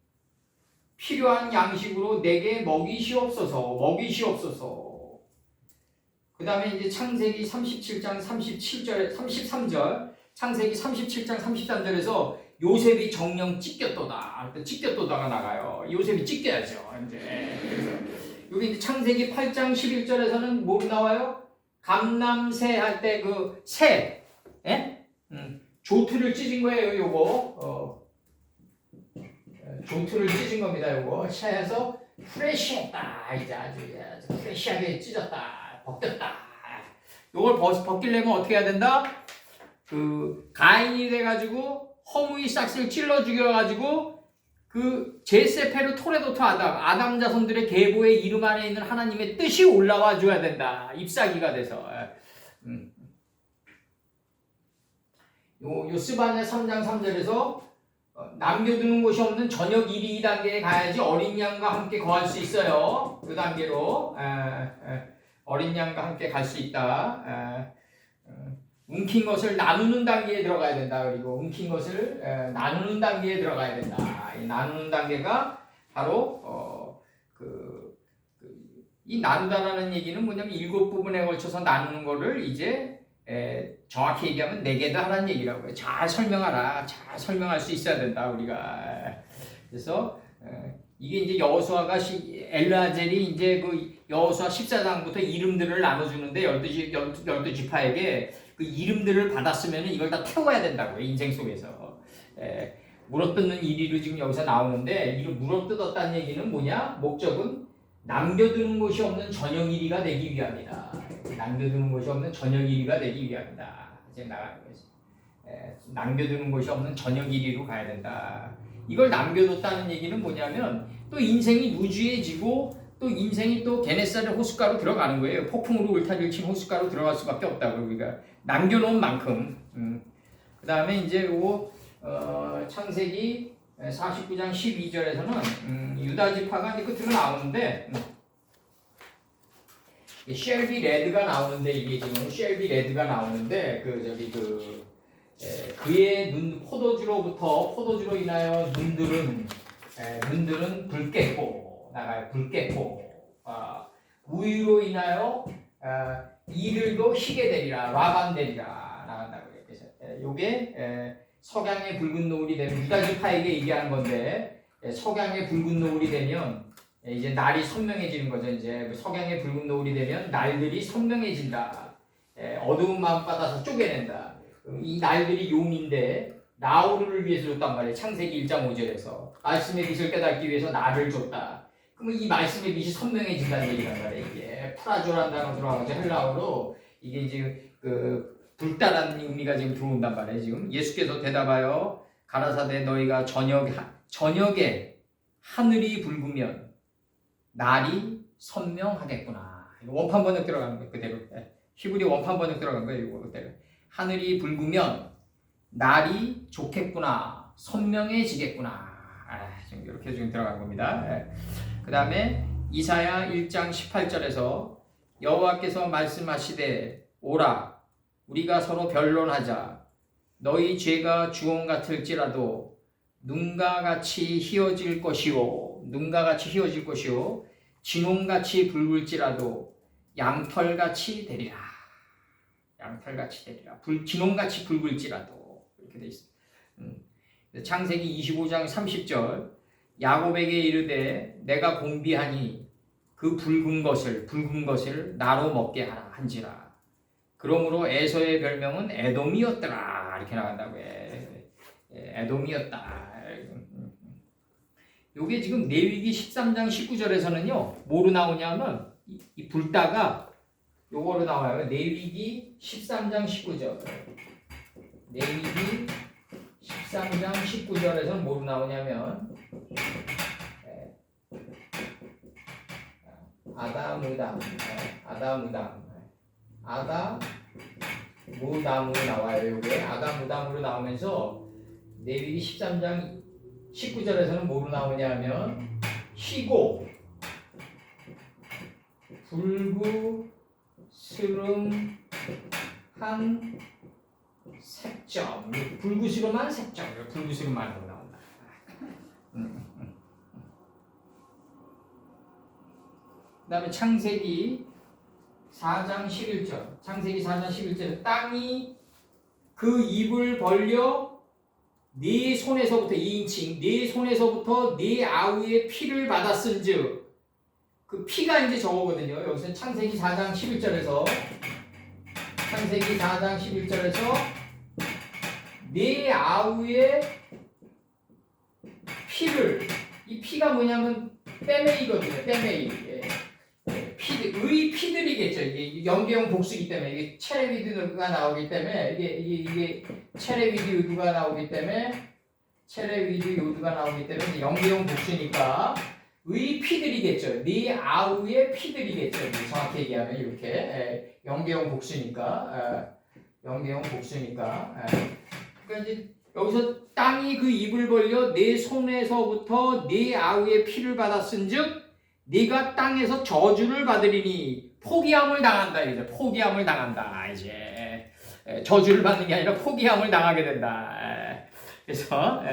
필요한 양식으로 내게 먹이시옵소서. 그 다음에 이제 창세기 37장 33절 창세기 37장 33절에서 요셉이 정령 찢겼도다가 나가요. 요셉이 찢겨야죠. 이제 그래서 여기 이제 창세기 8장 11절에서는 뭐 나와요? 감남새 할 때 그 새, 조트를 찢은 거예요. 요거 조트를 찢은 겁니다. 요거 새해서 프레시했다. 이제 아주 프레시하게 찢었다, 벗겼다. 요걸 벗기려면 어떻게 해야 된다? 그 가인이 돼가지고 허무의 싹스를 찔러 죽여가지고 그 제세페르 토레도트 아담 자손들의 계보의 이름 안에 있는 하나님의 뜻이 올라와 줘야 된다. 잎사귀가 돼서. 요 스바냐 3장 3절에서 남겨두는 곳이 없는 저녁 1, 2단계에 가야지 어린 양과 함께 거할 수 있어요. 그 단계로 어린 양과 함께 갈 수 있다. 움킨 것을 나누는 단계에 들어가야 된다. 그리고 움킨 것을 나누는 단계에 들어가야 된다. 이 나누는 단계가 바로 이 나누다라는 얘기는 뭐냐면 7부분에 걸쳐서 나누는 거를 이제 정확히 얘기하면 4개다 하라는 얘기라고 해요. 잘 설명하라. 잘 설명할 수 있어야 된다 우리가. 그래서 이게 이제 여호수아가 엘르아젤이 이제 그 여호수아 14장부터 이름들을 나눠주는데 12지파에게 그 이름들을 받았으면 이걸 다 태워야 된다고요. 인생 속에서. 물어뜯는 일이로 지금 여기서 나오는데 이를 물어뜯었다는 얘기는 뭐냐? 목적은 남겨두는 것이 없는 저녁 1위가 되기 위함이다. 남겨두는 것이 없는 저녁 1위가 되기 위함이다. 이제 나가는 거지. 남겨두는 것이 없는 저녁 1위로 가야 된다. 이걸 남겨뒀다는 얘기는 뭐냐면 또 인생이 무주해지고 또 인생이 또 게네사렛 호숫가로 들어가는 거예요. 폭풍으로 울타리를 친 호숫가로 들어갈 수밖에 없다고 우리가 남겨놓은 만큼. 그 다음에 이제 요 창세기 49장 12절에서는 유다 지파가 이제 끝으로 나오는데 쉘비 레드가 나오는데 이게 지금 쉘비 레드가 나오는데 그의 포도주로 인하여 눈들은 붉겠고 나가요. 붉겠고 우유로 인하여 이들도 희게 되리라 라반 되리라 나간다고 해요. 그래서 요게 석양의 붉은 노을이 되면 유다지파에게 얘기하는 건데 석양의 붉은 노을이 되면 이제 날이 선명해지는 거죠. 이제 석양의 붉은 노을이 되면 날들이 선명해진다. 어두운 마음 받아서 쪼개낸다. 이 날들이 용인데 나우루를 위해서 줬단 말이에요. 창세기 1장 5절에서 말씀의 빛을 깨닫기 위해서 나를 줬다. 그러면 이 말씀의 빛이 선명해진다는 얘기란 말이에요. 이게 프라조라는 단어 들어가서 헬라어로 이게 이제 붉다라는 의미가 지금 들어온단 말이에요. 지금 예수께서 대답하여 가라사대 너희가 저녁에 하늘이 붉으면 날이 선명하겠구나. 원판 번역 들어가는 거예요. 그대로. 히브리 원판 번역 들어간 거예요. 이거 그대로. 하늘이 붉으면 날이 좋겠구나. 선명해지겠구나. 지금 이렇게 지금 들어간 겁니다. 그 다음에 이사야 1장 18절에서 여호와께서 말씀하시되 오라 우리가 서로 변론하자. 너희 죄가 주홍 같을지라도 눈과 같이 희어질 것이요 진홍같이 붉을지라도 양털같이 되리라. 진홍같이 붉을지라도 이렇게 돼 있어요. 창세기 25장 30절 야곱에게 이르되 내가 공비하니 그 붉은 것을 나로 먹게 하라 한지라. 그러므로 에서의 별명은 에돔이었더라. 이렇게 나간다고 해. 에돔이었다. 요게 지금 레위기 13장 19절에서는요. 뭐로 나오냐면 이 불다가 요거로 나와요. 레위기 13장 19절. 레위기 13장 19절에서는 뭐로 나오냐면 아다무담으로 나와요. 요게 아다무담으로 나오면서 레위기 13장 19절에서는 뭐로 나오냐면 희고 불구스름한 색점, 불구스름한 색점, 불구스름한으로 나온다. 그다음에 창세기 4장 11절, 창세기 4장 11절 땅이 그 입을 벌려 네 손에서부터 2인칭, 네 손에서부터 네 아우의 피를 받았은즉 그 피가 이제 저거거든요. 여기서 창세기 4장 11절에서 네 아우의 피를 이 피가 뭐냐면 빼메이거든요. 빼메이. 의 피들이겠죠. 이게 연계형 복수기 때문에 이게 체레위드가 나오기 때문에 이게 체레위드 요두가 나오기 때문에 연계형 복수니까 의 피들이겠죠. 네 아우의 피들이겠죠. 정확히 얘기하면 이렇게 연계형 복수니까 그러니까 이제 여기서 땅이 그 입을 벌려 내 손에서부터 네 아우의 피를 받았은즉 네가 땅에서 저주를 받으리니 포기함을 당한다. 이제 포기함을 당한다. 이제 저주를 받는 게 아니라 포기함을 당하게 된다. 그래서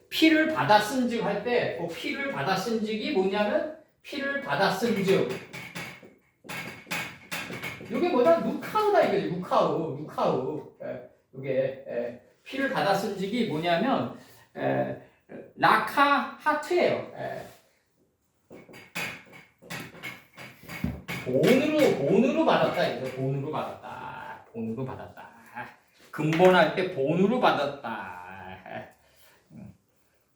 피를 받았은즉 할 때 피를 받았은즉이 뭐냐면 피를 받았은즉 이게 뭐다? 누카우다 이거지. 누카우. 이게 피를 받았은즉이 뭐냐면 라카 하트예요. 본으로 받았다. 이거 본으로 받았다. 근본할 때 본으로 받았다.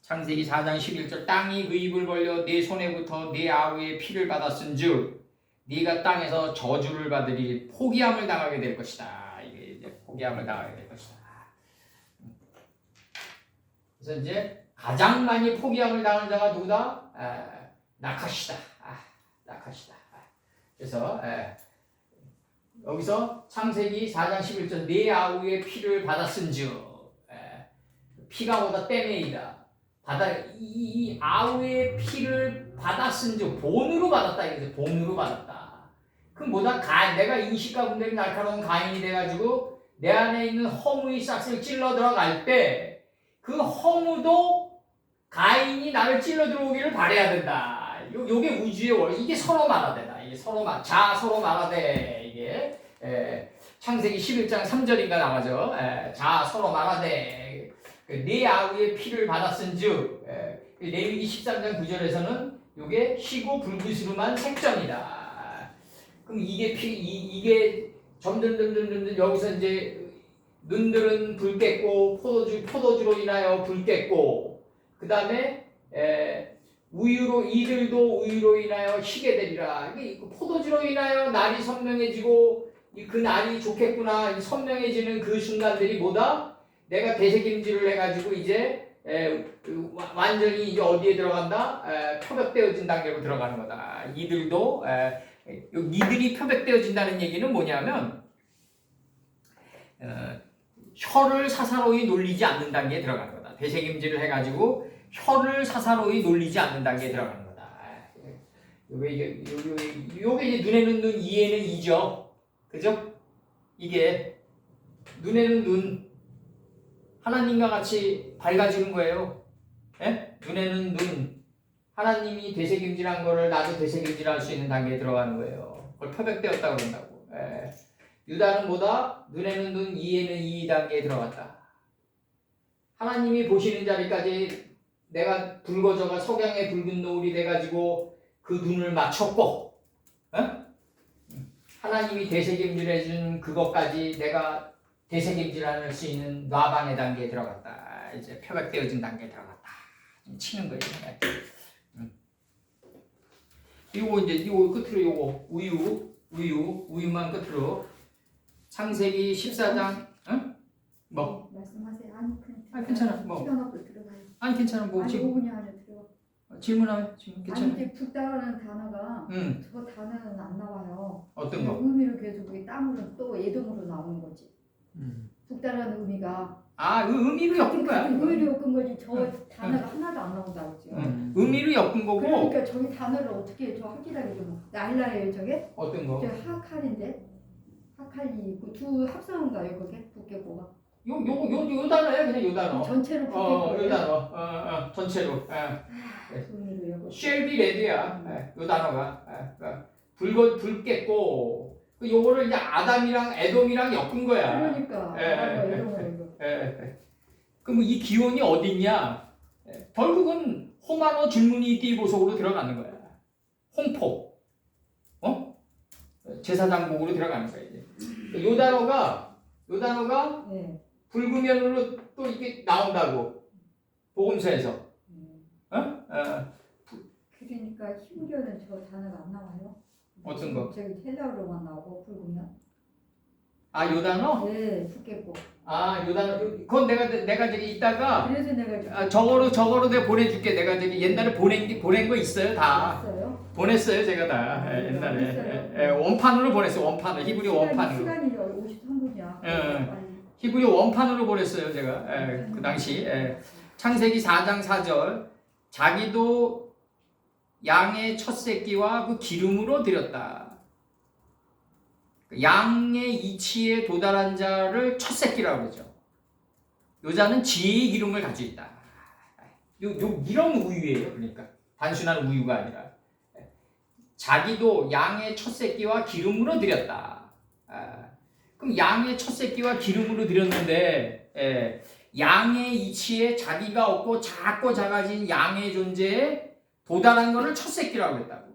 창세기 4장 11절 땅이 그 입을 벌려 네 손에부터 네 아우의 피를 받았은즉 네가 땅에서 저주를 받으리 포기함을 당하게 될 것이다. 이게 이제 포기함을 당하게 될 것이다. 그래서 이제 가장 많이 포기함을 당하는 자가 누구다? 나카시다. 나카시다. 그래서 여기서 창세기 4장 11절 네 아우의 피를 받았은즉 피가 보다 떼매이다. 이 아우의 피를 받았은즉 본으로 받았다. 이거죠. 본으로 받았다. 그럼 뭐다? 내가 인식과 분별이 날카로운 가인이 돼가지고 내 안에 있는 허무의 싹을 찔러 들어갈 때 그 허무도 가인이 나를 찔러 들어오기를 바라야 된다. 요게 우주의 원리. 이게 서로 말하되다. 이게 서로 서로 말하되 이게 창세기 11장 3절인가 나가죠. 서로 말하되 네 아우의 피를 받았은즉 레위기 13장 9절에서는 요게 희고 불구스름한 색전이다. 그럼 이게 점점 여기서 이제 눈들은 불 깼고 포도주로 인하여 불 깼고 그 다음에 이들도 우유로 인하여 희게 되리라. 포도주로 인하여 날이 선명해지고 그 날이 좋겠구나 선명해지는 그 순간들이 뭐다? 내가 되새김질을 해가지고 이제 완전히 이제 어디에 들어간다? 표백되어진 단계로 들어가는 거다. 이들도 이들이 표백되어진다는 얘기는 뭐냐면 혀를 사사로이 놀리지 않는 단계에 들어가는 거다. 되새김질을 해가지고 혀를 사사로이 놀리지 않는 단계에 들어가는 거다. 요게 이제 눈에는 눈, 이에는 이죠. 그죠? 이게 눈에는 눈, 하나님과 같이 밝아지는 거예요. 예? 눈에는 눈, 하나님이 되새김질한 거를 나도 되새김질할 수 있는 단계에 들어가는 거예요. 그걸 표백되었다고 그런다고. 예. 유다는 뭐다? 눈에는 눈, 이에는 이 단계에 들어갔다. 하나님이 보시는 자리까지 내가 붉어져가 석양의 붉은 노을이 돼가지고 그 눈을 맞췄고, 하나님이 되새김질해준 그것까지 내가 되새김질할 수 있는 놔방의 단계에 들어갔다. 이제 표백되어진 단계에 들어갔다. 좀 치는 거예요. 요거 이제 요거 끝으로 요거 우유만 끝으로 창세기 14장 뭐? 말씀하세요. 아니 괜찮아. 뭐? 시간 없고 들어가요. 아니 괜찮아. 뭐 아니 지금 5분이 안에 들어가. 질문하면 지금 괜찮아. 아니 이제 북다라는 단어가 저 단어는 안 나와요. 어떤 거? 의미로 계속 이 땅으로 또 예동으로 나오는 거지. 북다라는 의미가 그 의미로 엮은 거야. 의미로 엮은 거지. 저 단어가 하나도 안 나온다고 그죠. 의미로 엮은 거고. 그러니까 저기 단어를 어떻게 저 확실하게 좀 날라예요 저게? 어떤 거? 저 하칼인데 하칼이 있고 두 합성인가요 그게 북계고가? 요 단어야 그냥 요 단어. 전체로 북계고. 요 단어. 전체로. 의미로 엮어. shall be ready야. 요 단어가. 붉겠고. 요거를 이제 아담이랑 에돔이랑 엮은 거야. 그러니까. 이거. 그럼 이 기원이 어디 있냐? 결국은 호마노 줄무니 띠보속으로 들어가는 거야. 홍포. 제사장복으로 들어가는 거야. 이제. 요 단어가 네. 붉으면으로 또 이게 나온다고. 복음서에서. 그러니까 히브리어는 저 단어가 안 나와요. 어떤 거? 저기 헬라어로만 나오고 붉으면. 요 단어? 네, 북계고. 요 단어. 그건 내가 저기 이따가 그래서 내가 저거로 내가 보내줄게. 내가 저기 옛날에 보낸 거 있어요, 다. 있어요. 보냈어요, 제가 다. 옛날에. 원판으로 보냈어요, 원판으로. 히브리 원판으로. 시간이 53분이야. 히브리 원판으로 보냈어요, 제가. 그 당시. 창세기 4장 4절. 자기도 양의 첫 새끼와 그 기름으로 드렸다. 양의 이치에 도달한 자를 첫 새끼라고 그러죠. 요 자는 지혜의 기름을 가지고 있다. 이런 우유예요. 그러니까 단순한 우유가 아니라 자기도 양의 첫 새끼와 기름으로 드렸다. 그럼 양의 첫 새끼와 기름으로 드렸는데 양의 이치에 자기가 없고 작고 작아진 양의 존재에 도달한 것을 첫 새끼라고 했다고.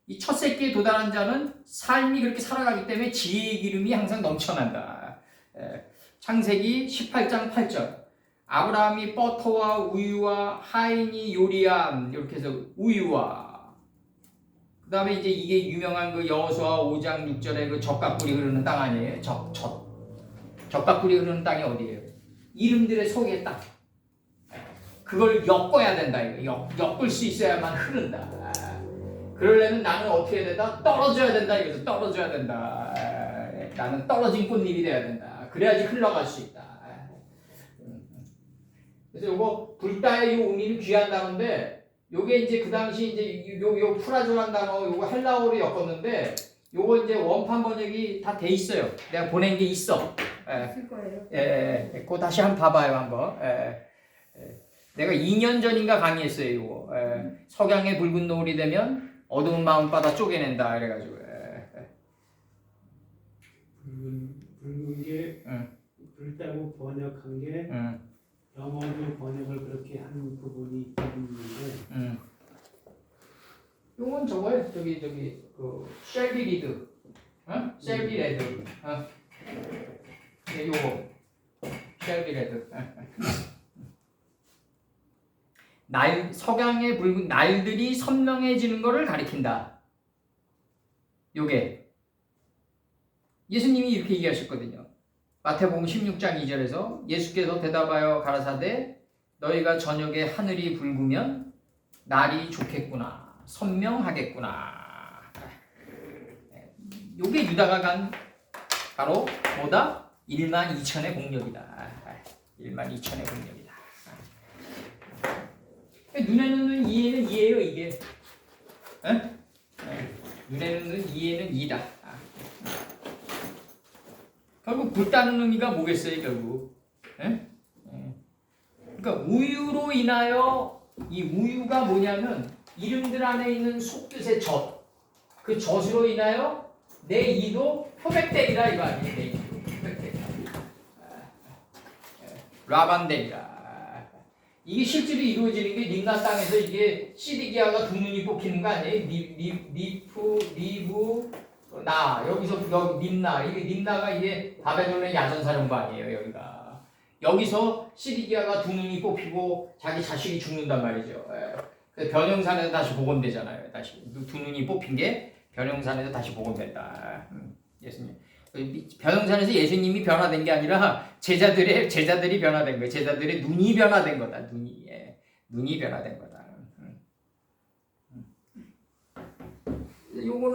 이 첫 새끼에 도달한 자는 삶이 그렇게 살아가기 때문에 지혜의 기름이 항상 넘쳐난다. 창세기 18장 8절. 아브라함이 버터와 우유와 하인이 요리함 이렇게 해서 우유와 그 다음에 이제 이게 유명한 그 여호수아 5장 6절에 그 젖가꿀이 흐르는 땅 아니에요? 젖가꿀이 흐르는 땅이 어디예요? 이름들의 속에 땅. 그걸 엮어야 된다 이거. 엮을 수 있어야만 흐른다. 그러려면 나는 어떻게 해야 된다? 떨어져야 된다 이거죠. 떨어져야 된다. 나는 떨어진 꽃잎이 돼야 된다. 그래야지 흘러갈 수 있다. 그래서 요거 불다의 요 의미는 귀한 단어인데 요게 이제 그 당시 이제 요 프라조란 단어 요거 헬라어로 엮었는데 요거 이제 원판 번역이 다 돼 있어요. 내가 보낸 게 있어. 있을 거예요. 그거 다시 한번 봐봐요 한번. 내가 2년 전인가 강의했어요 이거. 석양의 붉은 노을이 되면 어두운 마음바다 쪼개낸다 이래가지고. 붉은 게 붉다고 번역한 게 영어로 번역을 그렇게 한 부분이 있는데 요건 저거예요. 저기 그 쉘비 리드, 쉘비 레드, 요거 쉘비 레드. 석양의 붉은 날들이 선명해지는 것을 가리킨다. 요게 예수님이 이렇게 얘기하셨거든요. 마태복음 16장 2절에서 예수께서 대답하여 가라사대 너희가 저녁에 하늘이 붉으면 날이 좋겠구나 선명하겠구나. 요게 유다가 간 바로 뭐다? 12,000의 공력이다. 12,000의 공력이다. 눈에는 눈, 이에는 이예요 이게. 눈에는 눈, 이에는 이다. 결국 불다는 의미가 뭐겠어요 결국. 그러니까 우유로 인하여 이 우유가 뭐냐면 이름들 안에 있는 속뜻의 젖, 그 젖으로 인하여 내 이도 표백되리라 이거 아니에요. 내 이도 표백되리라. 라반되리라. 이게 실제로 이루어지는 게 림나 땅에서 이게 시디기아가 두 눈이 뽑히는 거 아니에요? 리브 나 여기서 여기 림나 이게 림나가 이게 바벨론의 야전사령부 아니에요 여기가. 여기서 시디기아가 두 눈이 뽑히고 자기 자식이 죽는단 말이죠. 그래서 변형산에서 다시 복원되잖아요. 다시 두 눈이 뽑힌 게 변형산에서 다시 복원됐다. 예수님 변형산에서 예수님이 변화된 게 아니라 제자들이 변화된 거예요. 제자들의 눈이 변화된 거다. 눈이 변화된 거다. 요거는